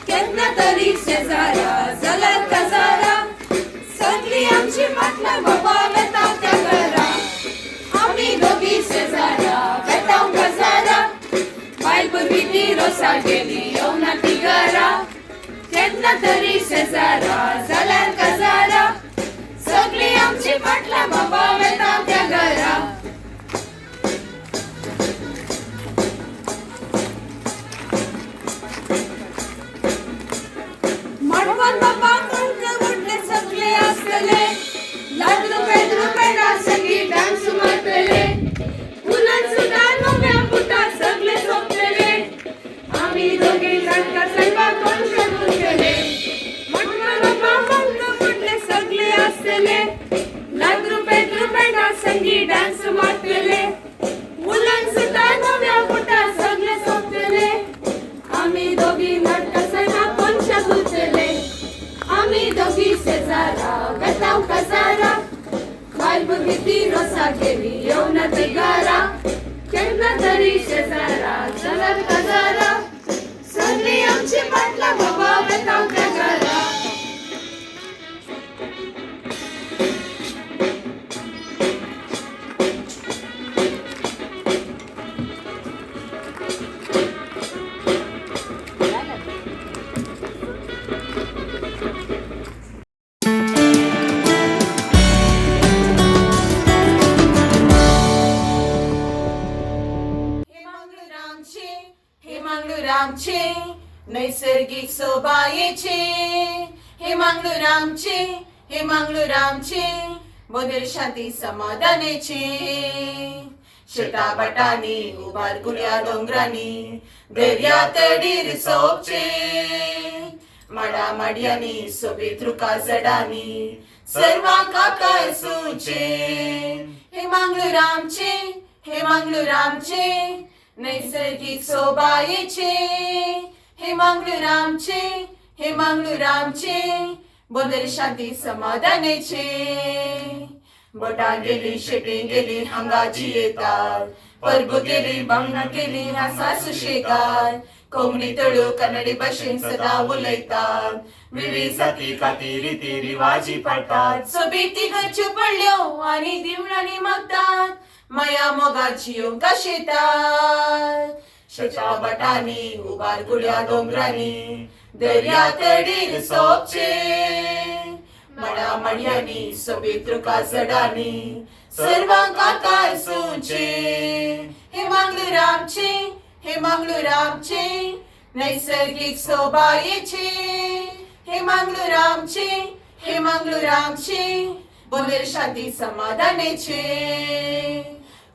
केन्ना तरी शेजारा जाल्यार खजारा सगळी आमची म्हटलं बाबा बताव त्या घरा आम्ही दोघी शेजारा बताव खजारा बायबर भीती रोसा गेली येऊना तिगरा केन्ना तरी शेजारा जाल्यार खजारा सगळी आमची म्हटलं बाबा बताव त्या घरा म्हणून बाबा कणक उठले सगळे असले लाड रुपये सगळी डान्स मारतले मुलां सुद्धा नव्या बुटा सगळे सोपलेले आम्ही दोघे नाटका स्वयंपाक कोण करून केले म्हणून बाबा कणक उठले सगळे असले लाड रुपये संगी डान्स मारतले मुलां सुद्धा नव्या बुटा सगळे सोपलेले आम्ही दोघी नाटका स्वयंपाक कोण शगुतले आम्ही दोघी शेजारा गटाव कसारा बायल भुरगी रोसा गेली येऊना तिगारा केन्ना तरी शेजारा जाल्यार कजारा सगळी आमची म्हटलं बाबा बताव त्या घरा मंगळूरामचे नैसर्गिक शोभायेचे हे मंगळूरामचे मोदर शांती समाधानेचे शेता बटानी उबार गुळ्या डोंगरांनी दर्या तडीर सोपचे माडा माडयांनी सोबीत रुका जडांनी सर्वांक आकर्षूचे हे मंगळूरामचे नैसर्गिक शोभायेचे हे मंगळूरामचे बोदर शांती समाधानेचे बोटा गेली शेटी गेली हंगाजी येतात परब गेली बांगणा गेली हासा सुशेगार कोंकणी तळू कन्नडी भाशेन सदा उलयतात विविध जाती खातीर रिती रिवाजी पाळटात सोबीती घरच्यो पडल्यो आनी दिवणांनी मागतात माया मोगाची कशेतात शेता बटानी उबार गुळ्या डोंगरांनी दर्या तडीर सोपचे मडा मडयांनी सोबीत रुका जडांनी सर्वांक आकर्षूचे हे मंगळूरामचे नैसर्गिक शोभायेचे हे मंगळूरामचे बोदर शांती समाधानेचे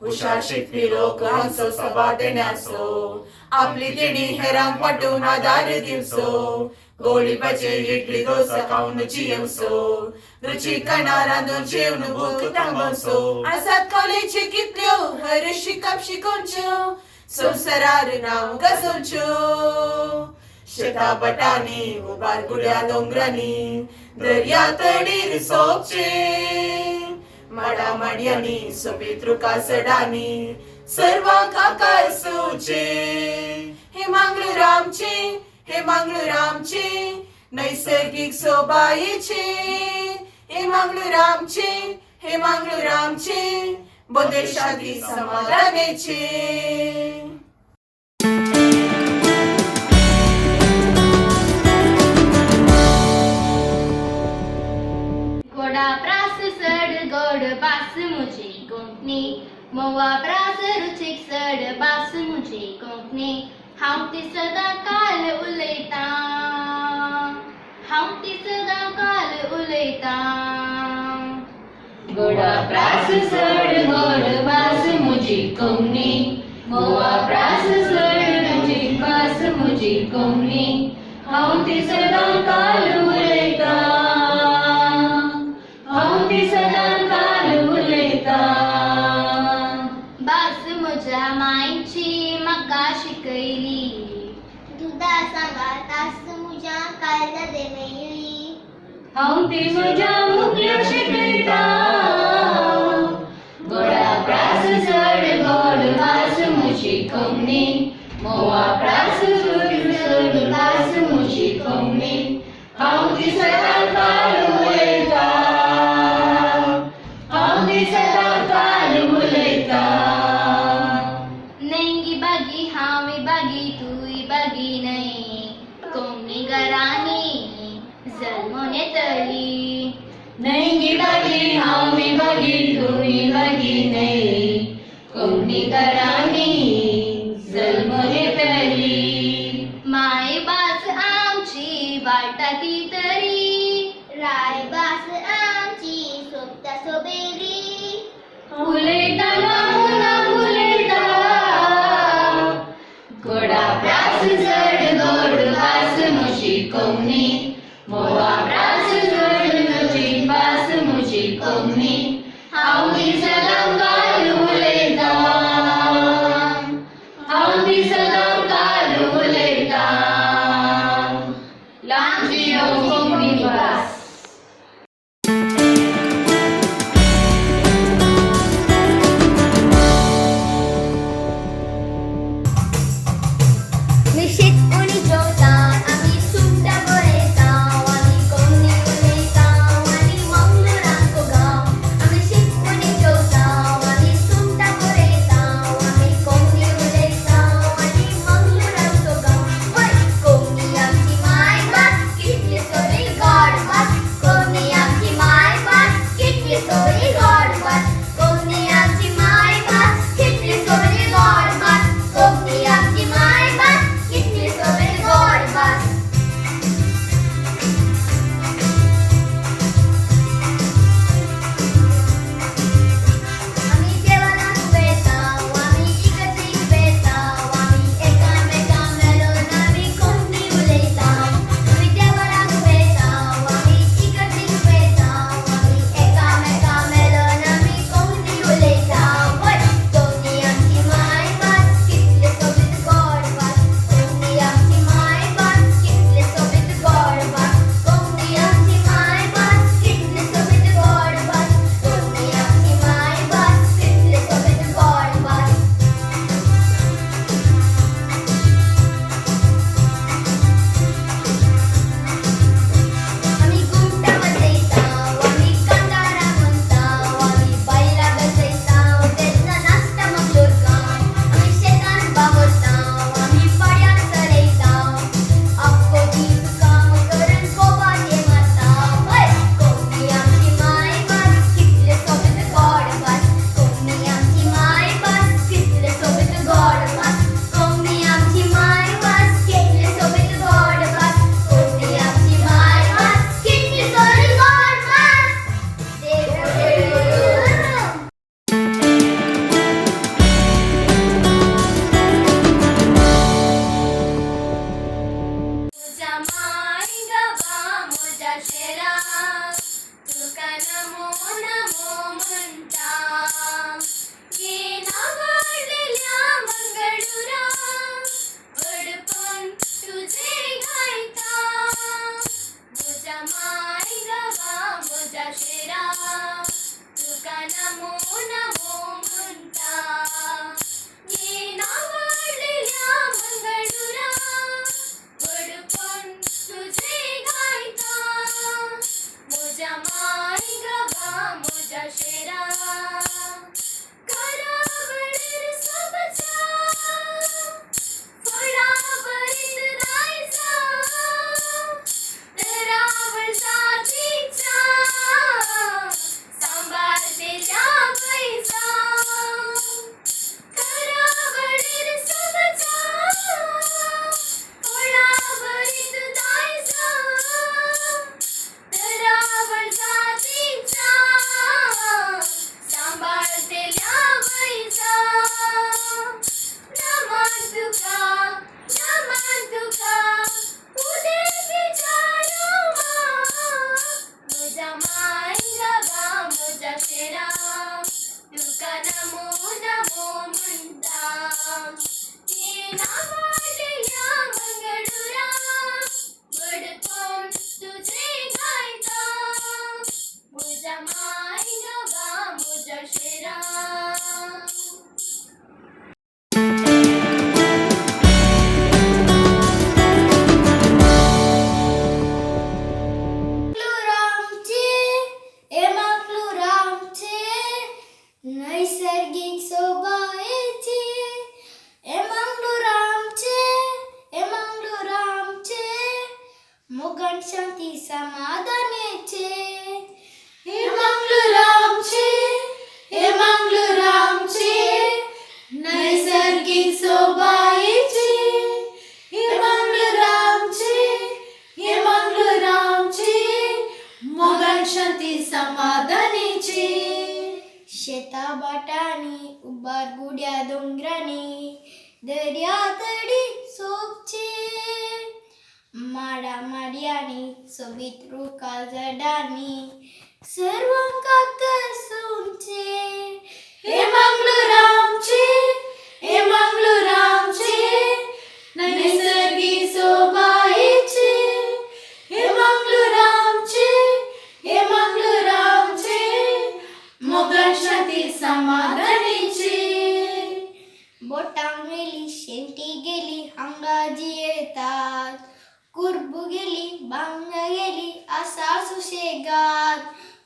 हुशार शेतकरी लोक हांचो सभा देण्याचो आपली देणी हेरांक वाटून आदार दिवचो गोळी भाजी इडली डोसा खाऊन जियेवचो रुची खाणा रांदून जेवण भूक थांबवचो आसात कॉलेजी कितल्यो हर शिकप शिकोवच्यो संवसारार नांव गाजोवच्यो शेता बटानी उबार गुड्या दोंगरांनी दर्या तडीर सोपचे माडा माडयांनी सोबीत रुका सडांनी सर्वांक आकार सुचे हे मंगळूरामचे नैसर्गिक सोबायेचे हे मंगळूरामचे बोंदेर शांती समाधानाचे गोडा प्रास सड गोड बास मुझे कोंकणी मोवा प्रास रुचीक सड बास मुझे कोंकणी हांव ती सदां काल उलयतां गोडा प्रास सड गोड बास मुजी कोंकणी मोवा प्रास सड रुचीक बास मुजी कोंकणी हांव ती सदां काल उलयतां बास म्हज्या मायची म्हाका शिकयली दुदा सांगात आस म्हज्या कायदा देमेली हांव ती म्हज्या मुखल्याक शिकयतां गोडा प्रास सड गोड बास मुजी कोंकणी मोवा प्रास सड बास मुजी कोंकणी हांव ती सदां काल उलयतां नेंगी बागी हांव बागी तूय बागी नाही कोंकणी घरांनी जल्मोन येतली नेंगी बागी हांव बागी तूय बागी नाही कोंकणी घरांनी जल्मोन येतली माय बास आमची वाटा ती तरी राय बास आमची सोबता सोबेली उलयताना मुना उलयता गोडा प्रास जड गोड बास मुजी कोंकणी मोवा प्रास जड मुजी बास मुजी कोंकणी हांव ती सदां काल उलयतां शेरा करावळीर सोबचा फळावरीत राहायचा तरावळ जातीचा सांभाळतेल्या पैसा करावळीर सोबचा फळावरीत राहायचा तरावळ जातीचा सांभाळतेल्या पैसा नमन तुका उदे विचारूमा मुझा मायला गा मुझा शेरा तुका नमो नमो म्हणता हे नावाडल्या मंगळुरा बडकोन तुझे गायता मुझा मायला गा मुझा शेरा नैसर्गिक शोभायेचे मुगन शांती समाधानेचे नैसर्गिक शोभायेचे मुगन शांती समाधानेचे शेता बाटानी उभार गुड्या डोंगरानी दर्या तडी सोपचे माडा माड्यानी सोबीत रुका जडानी सर्वांका करसूंचे हे मंगळुरामचे नैसर्गिक शोभायेचे हे मंगळुरामचे मुगन शांती समाधानीचे बोटांग मेली शेंटी गेली हंगाजी येतात कुरबू गेली बांगा गेली असा सुशेगात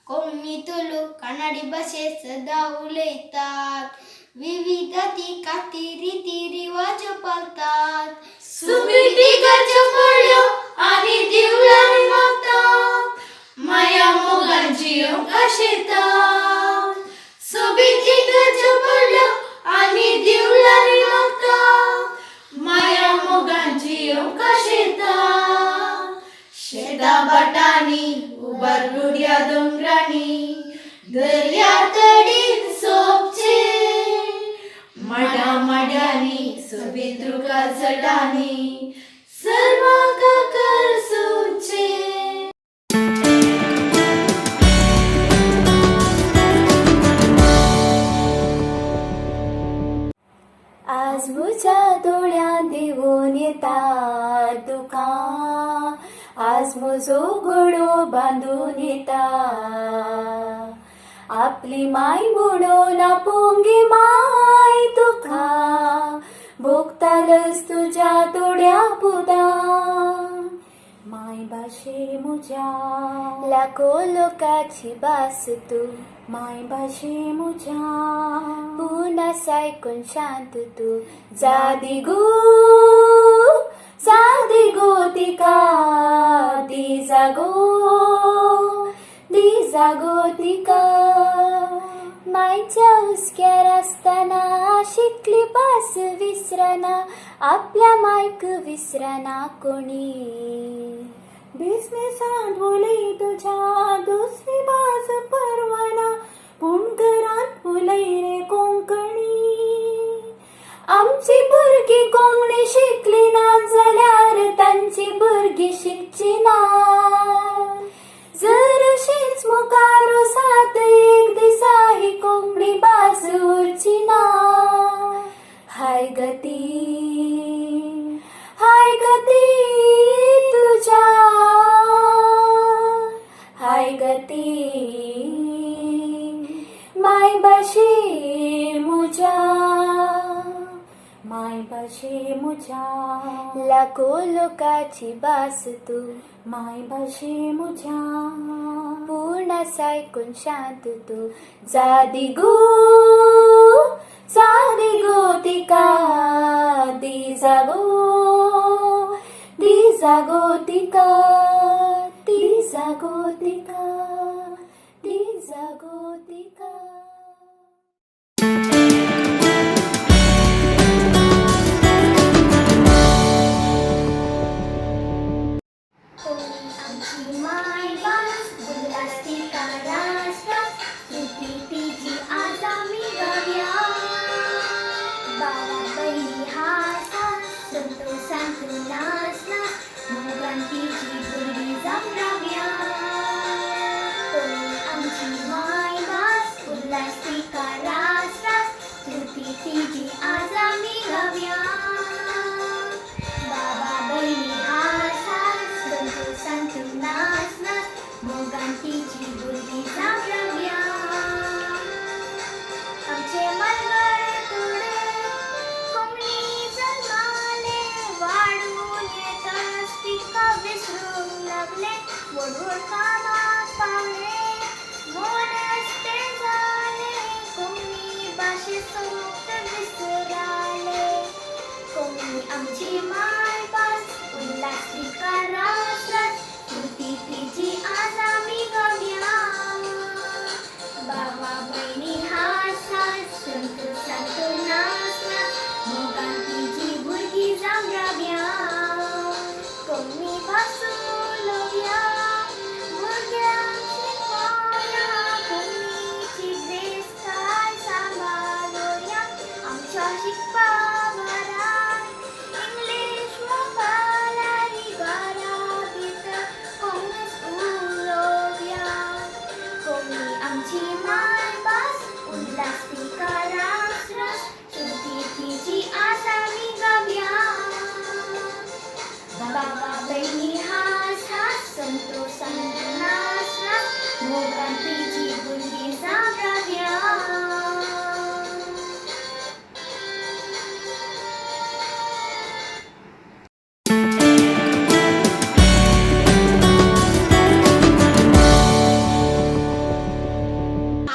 कोणी तुलू कन्नडी भाषेत सदा उलयतात विविधती काती रीती रिवाज पाळतात सुबिटी गज पडल्यो आणि दिवळारी मागतात माया मोगांची शेतात सुबिटी गज पडल्यो आणि दिवळारी मागतात माया मोगांची शेतात शेता बाटानी उभार गुड्या डोंगरानी दर्या तडीत सोपचे मडा मड्यानी सोबीत रुका जडानी सर्वांक करसूंचे आज मुझ्या डोळ्यात देऊन येता तुका आज म्हजो घोडो बांधून येता आपली माय म्हणून आपोंगी माय तुका भोगतालस तुझ्या तोड्या पुदा माय भाशे मुझ्या लाखो लोकाची बास तू माय भाशे मुझ्या पुन्हा सायकून शांत तू जादिगो तिका दी जागो तिका मायच्या हुसक्यार असताना शिकली भास विसरना आपल्या मायक विसरना कोणी बिझनेसांत उलय तुझ्या दुसरी भास परवाना पूण घरांत उलय रे कोंकणी आमची भुरगीं कोंकणी शिकली ना जाल्यार तांची भुरगीं शिकची ना जर अशीच मुखार वसात एक दिसा ही कोंकणी भास उरची ना हाय गती तुझ्या हाय गती माय भाशे मुझ्या लाखो लोकाची भास तू माय भाशे मुझ्या पूर्ण तोंडास ऐकून शांत तू जादी गो तिका ती जागो तिका ती जागो तिका ती जागो तिका. आमची माय बास बुलास तिका रास रास सुटी तिची आज आम्ही गाव्या बाबा बहिणी हासा संतो सांगतो नाच नाच मोगान तिची बुरगी जामराव्या. आमची माय बास बुलास तिका रास रास सुटी तिची आज आम्ही गाव्या बाबा बहिणी हासा संतो नाच नाच मोगान तिची बुरगी जामराव्या. आमचे मनगळे तुडे कोंबडी जन्माले वाढून येताच तिका विसरूंक लागले वडवड कामाक पावले मोनस्ते झाले कोंबडी भाषेचो विसराले. कोंबडी आमची माय बास उल्हास तिका रास रास सुटी तिची आज आम्ही गाव्या बाबा बहिणी हासा संतो सांगतो नाच नाच मोगान तिची बुरगी जामराव्या. कोंबडी भासुलोव्या भुरग्यांक शिकवया कोंबडीची ड्रेस काय सांबाळोया आमच्या शिकपा घरान इंग्लीश वकालारी घराबीत कोंबडीच उलोव्या. कोंबडी आमची माय बास उल्हास तिका रास रास सुटी तिची आज आम्ही गाव्या बाबा बहिणी हास हास संतो सांगतो नाच नाच मोगान तिची बुरगी जामराव्या.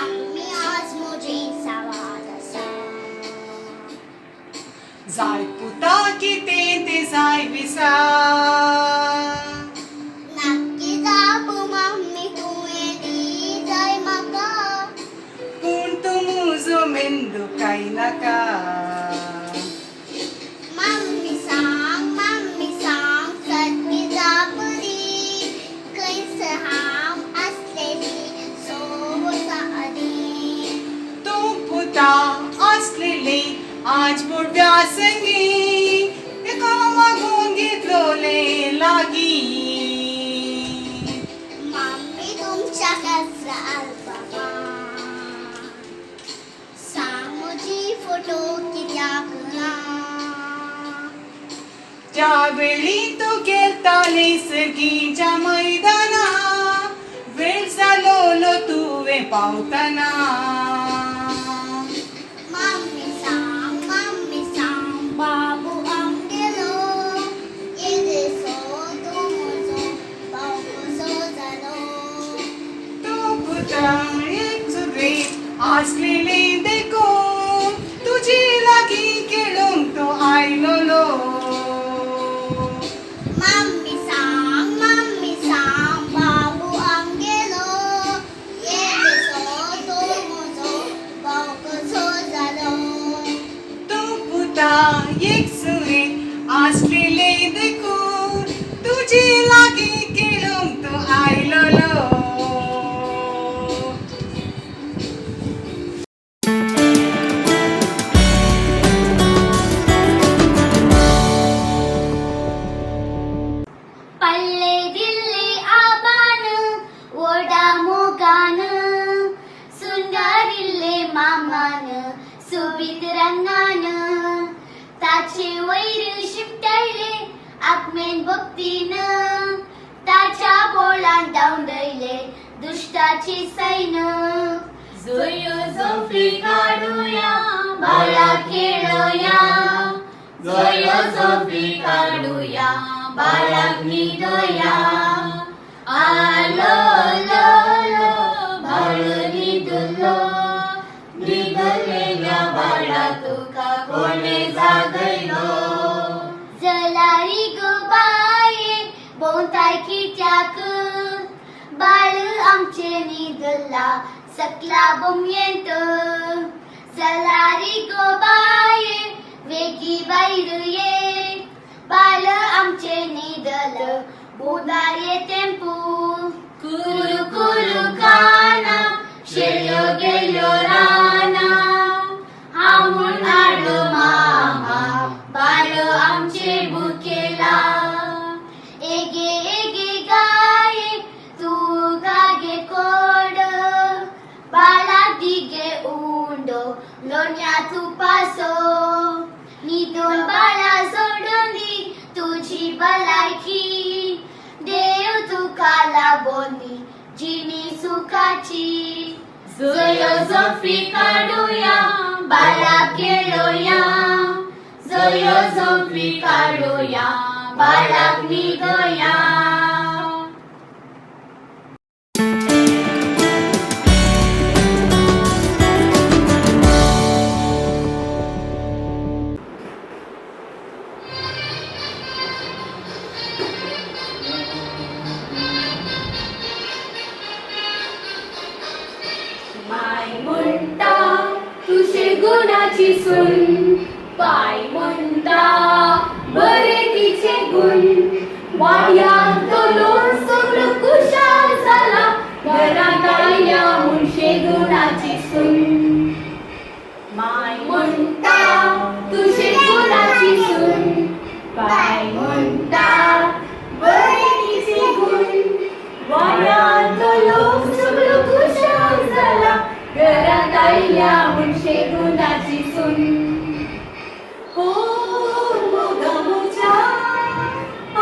आम्ही आज मोजेचा वाद असा जाय पुता कितें ते जाय विसा नक्की जापू मम्मी तुवें दी जाय म्हाका पूण तूं म्हजो मेंदू काय नाका. मम्मी सांग सत्ती जाप दी खंयच हांव आसलेली सोबता आदी. तूं पुता असलेली आज बुडव्या संगी एका मागून घेतलोले लागी. मम्मी तुमच्या कचरा अल्बमा सांग म्हजी फोटो कित्याक ना ज्या वेळी तू गेलताली सर्गीच्या मैदाना वेळ जालोलो तुवें पावतना. मम्मी सांग बाबू आमगेलो येदेसो तूं म्हजो भाव कसो जालो. तू पुता एक जुगेत आसलेली देखून तुजी लागीं खेळूंक तो आयलोलो. मम्मी सांग बाबू आमगेलो येदेसो तूं म्हजो भाव कसो जालो. तू पुता एक जुगेत आसलेली देखून तुजी लागीं खेळूंक तो आयलोलो. पल्ले दिल्ले आबान ओडा मोगान सुंदरिल्ले मामान सोबीत रंगान ताचे वैर शिपटायले आत्मेन भक्तीन ताच्या बोळान धांवडयले दुष्टाचे सैन. जोयो झोपी काढूया बाळा खेळूया जोयो झोपी काढूया बाळाक न्हिदोया. आलो low low amche nidala sakla bumyento salari ko baye vegi vairuye bala amche nidala budare tempu kuru kuru kana shelyo gelyo rana amun ado mama bala amche bukela ege ege gaye tu gage koड bala dige undo lonya tu paso निदून बाला सोडून दी तुझी भलायकी देव तुकाला बोली जिनी सुखाची जोयो झोपी काढूया बाला खेळूया जोयो झोपी काढूया बालाक निघूया माय म्हणता तुझे गुणाची सून पाय म्हणता बरे तिचे गुण वाड्यात तोलून सगळं कुशाल झाला घरात आल्या मुळशे गुणाची सून माय म्हणता तुझे गुणाची सून पाय म्हणता बरे तिचे गुण वाड्यात तोलून सगळं कुशाल झाला घरात आल्या मुळशे गुणाची सून हो मोगामोच्या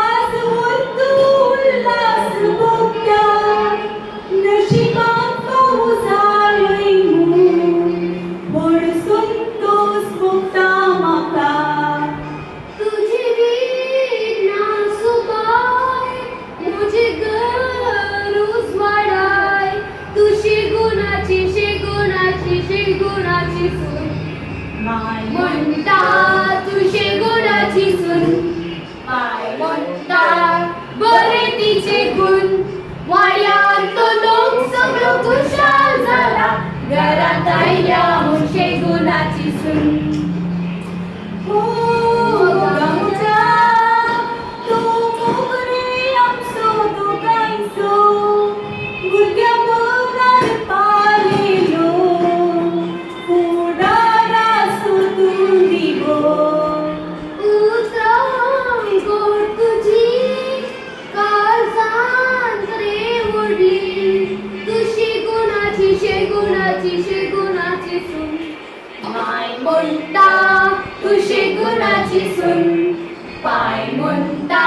आज होतो उल्हास मोठा नशिबात पाऊस आलोय म्हणून तोच मोठा माका तुझी वीणा सुबाय मुझे गरूज वाडाय तुझी गुणाची गुणाची सून माय म्हणता तुझे गुणाची सून माय म्हणता बरे तिचे गुण वाड्यात तो लोक सगळं खुशाल झाला घरात आल्या मुळशे गुणाची सून हो गावचा तो मोगरे आमचो दोगांचो गुडघ्या मोगार पालेलो फुडारा सोडून दिवो उतरावून गोड तुझी काळजांत रे ओढली तुझी गुणाची सून माय म्हणता तुझे गुणाची सून पाय म्हणता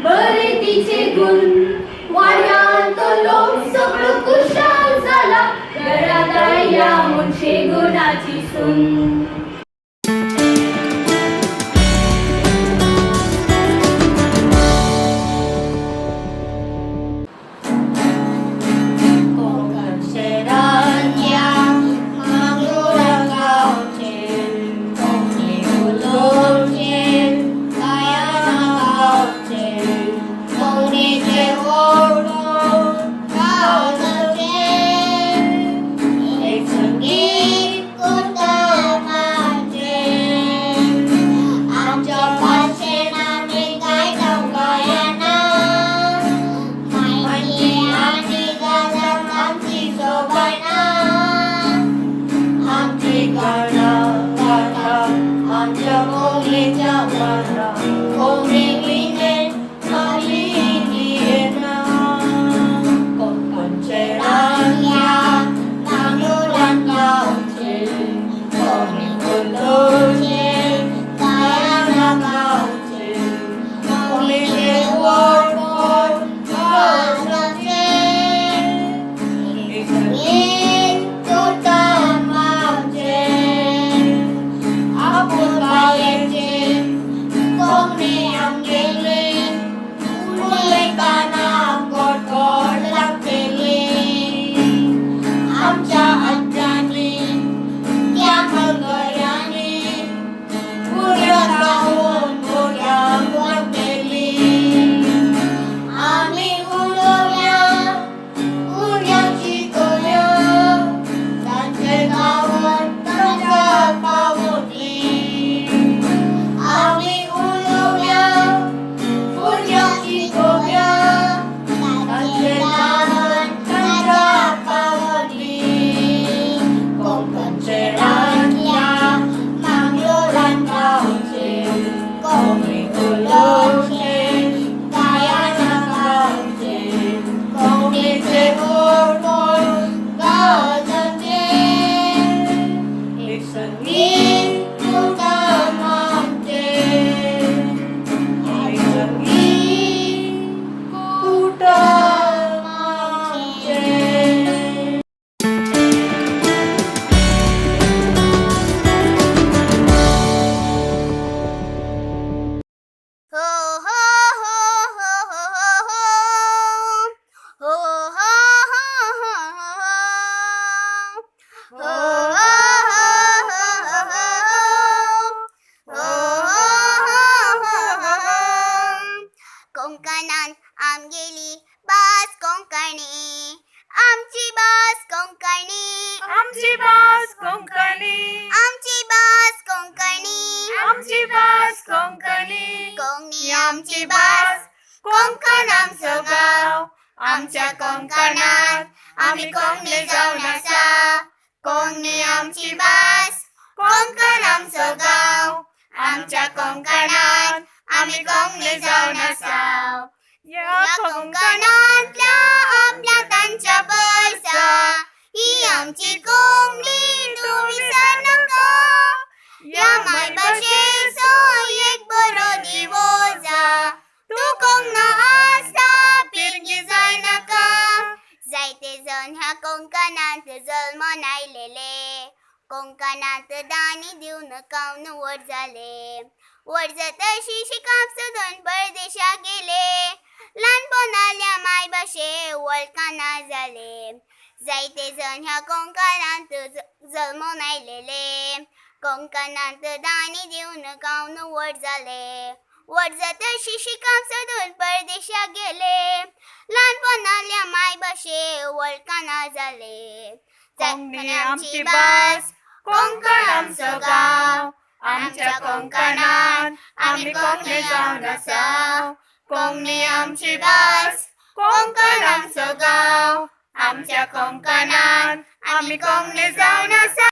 बरे तिचे गुण वाड्यात तो लोक सगळं कुशाल झाला घरात आल्या मुळशे गुणाची सून कोंकणात आम्ही कोंकणी जाऊन आसा कोंकणी आमची भास कोंकण आमचो गांव आमच्या कोंकणात आम्ही कोंकणी जाऊन आसा या कोंकणातल्या आपल्या तांच्या बसा ही आमची कोंकणी तूं विसर नाका या मायभाशेचो एक बरो दिवो जा तूं कोंकणा आसता पिरगी जाय नाका जायते जण ह्या कोंकणांत जल्मोन आयलेले कोंकणांत दानी दिवन कावन व्हड जाले व्हड जातशी शिकाप सोदून परदेशाक गेले ल्हानपणाल्या मायभाशे वळखाना जाले जायते जण ह्या कोंकणांत जल्मोन आयलेले कोंकणांत दानी दिवन कावन व्हड जाले व्हड जातशी शिकाप सोदून परदेशाक गेले ल्हानपणाल्या मायभाशे वळखाना जाले कोंकणी आमची भास कोंकण आमचो गांव आमच्या कोंकणात आम्ही कोंकणी जावन आसा कोंकणी आमची भास कोंकण आमचो गांव आमच्या कोंकणात आम्ही कोंकणी जावन आसा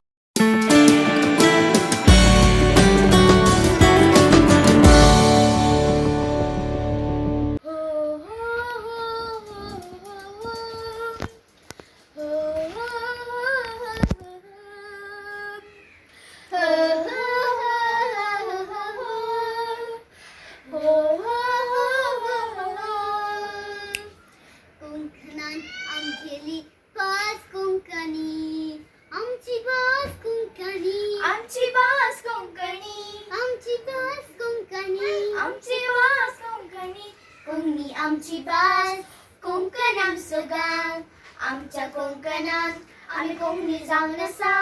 कोंकणान आमगेली भास कोंकणी आमची भास कोंकणी आमची भास कोंकणी आमची भास कोंकणी आमची भास कोंकणी कोंकणी आमची भास कोंकण आमचो गांव आमच्या कोंकणात आम्ही कोंकणी जावन आसा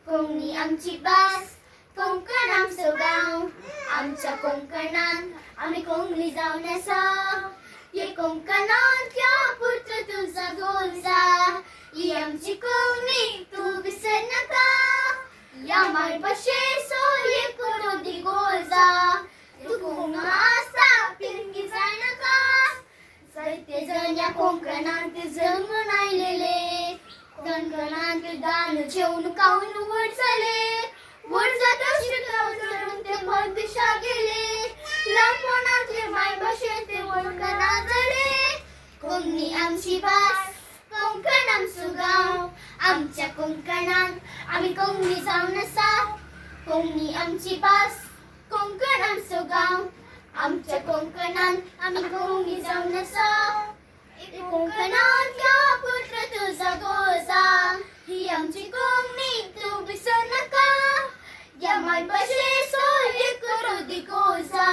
कोंकणी आमची भास कोंकण आमचो गांव आमच्या कोंकणात आम्ही कोंकणी जावन आसा ये कोंकणांतल्या पुत्र तुझा गोंजा ही आमची कोंकणी तूं विसर नाका या मायभाशेचो एक बरो दिगोजा तूं कोंकणा आसता पिरगी जाय नाका जायते जण या कोंकणांत जल्मून आयलेले कोंकणांत दान जेवन कावन व्हड जाले व्हड जातशी कावन ते परदेशाक गेले ल्हानपणांतले मायभाशेन ते वळखना जाले कोंकणी आमची भास कोंकण आमचो गांव आमच्या कोंकणांत आमी कोंकणी जावन आसा कोंकणी आमची भास कोंकण आमचो गांव आमच्या कोंकणांत आमी कोंकणी जावन आसा कोंकणांतल्या पुत्र तुझा गोजा ही आमची कोंकणी तूं विसर नाका या मायभाशेचो एक बरो दिगोजा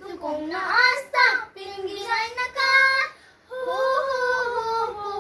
तूं कोंकणा आसता पिरगी जाय नाका हो हो हो हो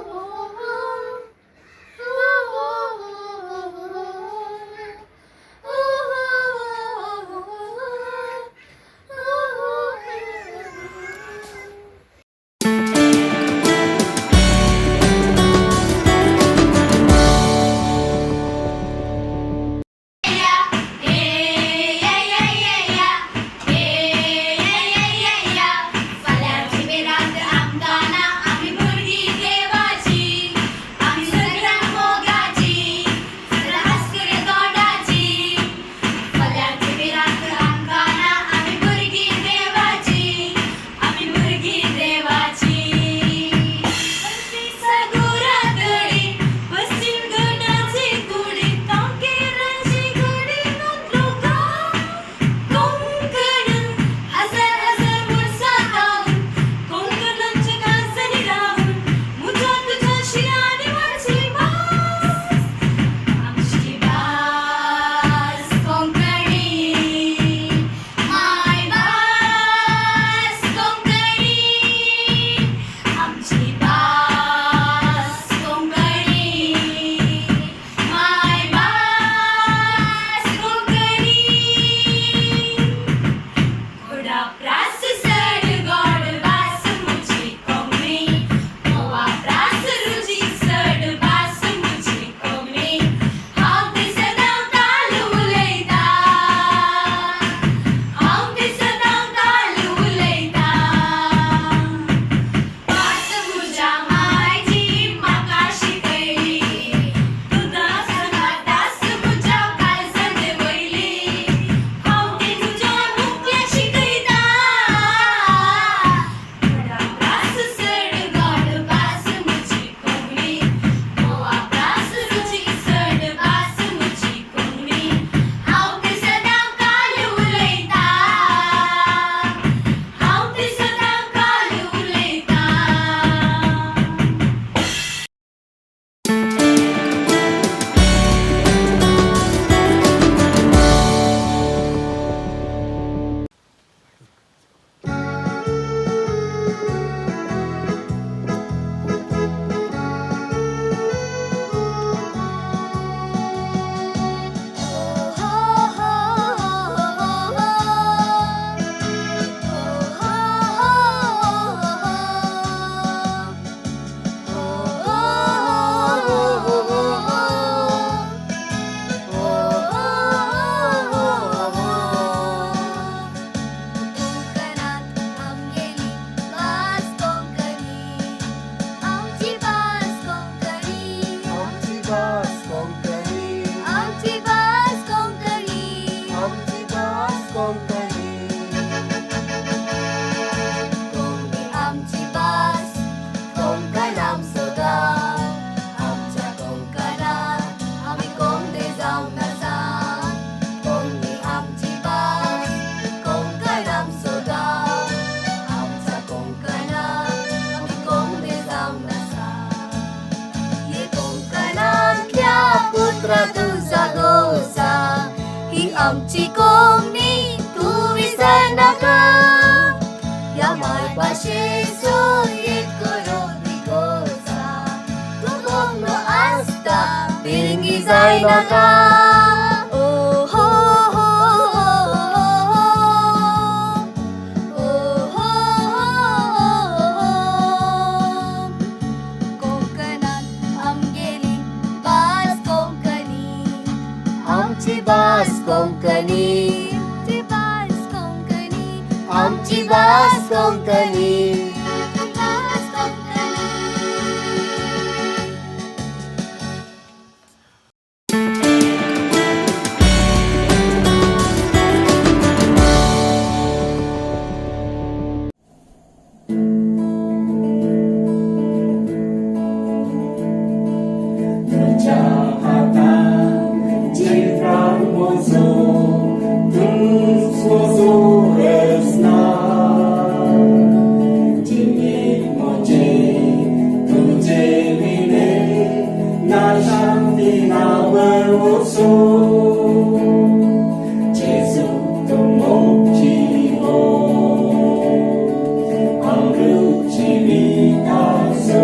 भास कोंकणी आमची भास कोंकणी आमची भास कोंकणी कोंकणी आमची भास कोंकण आमचो गांव आमच्या कोंकणात आमी कोंकणी जावन आसा कोंकणी आमची भास कोंकण आमचो गांव आमच्या कोंकणात आमी कोंकणी जावन आसा ये कोंकणांतल्या पुत्रा तुझा गोसा ही आमची कोंकणी तूं विसरनाका या मायभाशेचो एक करून गोसा तूं कोंकणो आसता पिरंगी जायनाका ओ हो हो ओ हो कोंकणांत आमगेली भास कोंकणी आमची भास कोंकणी आमची भास कोंकणी आमची भास कोंकणी भास कोंकणी तुझ्या हातान चित्रां मोजो तूंच मोजो वेसना जिणेक म्हजे तुजे विणे ना शांती ना वरवसो जेजू तूं मोगची हो अमृतची विकासो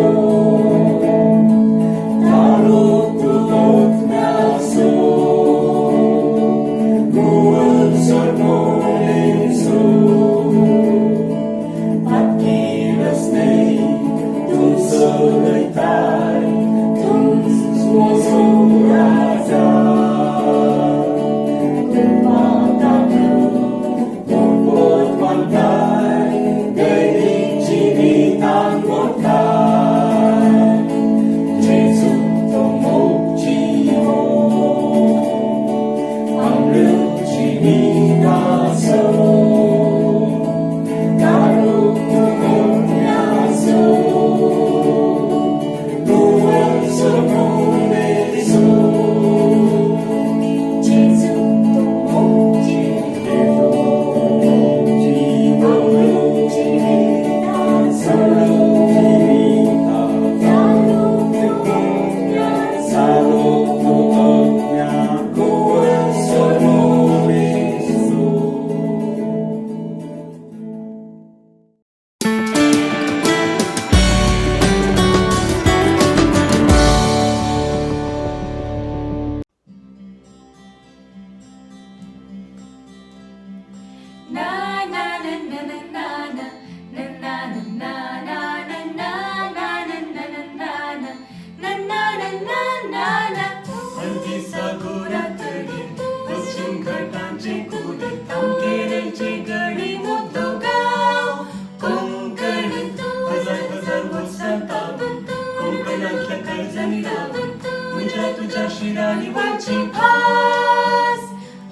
शिराळी वरची भास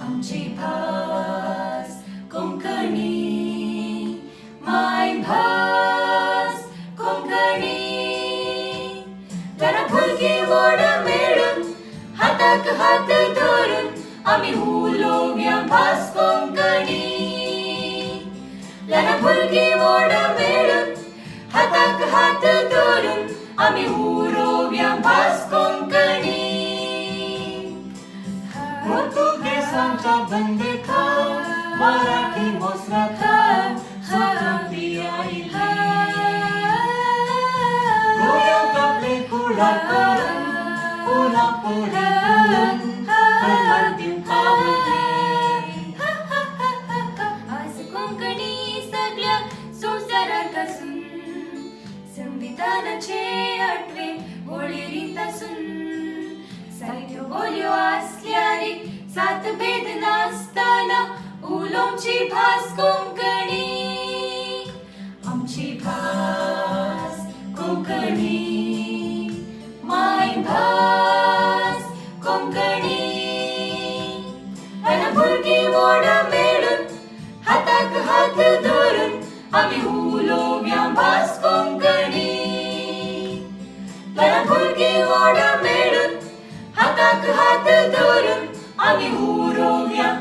आमची भास कोंकणी माय भास कोंकणी जरा भुरगी व्हड मेळून हाताक हात धरून आमी उलोवया भास कोंकणी जरा भुरगी व्हड मेळून हाताक हात धरून आमी उलोवया भास कोंकणी पोर्तुगेसांच्या बंदेखा मराठी मोसराखा स्वातंत्र्य आयिल्ली गोंयांत आपले कुळागर पुना पोरी दिवन पावले आज कोंकणी सगळ्या संवसाराक आसून संविधानाचे 8वे वळेरींत आसून साहित्य बोल्यो आसल्यारी सात भेद नासतना उलोवची भास कोंकणी आमची भास कोंकणी माय भास एकमेकाक हात धरून आम्ही उरोव्या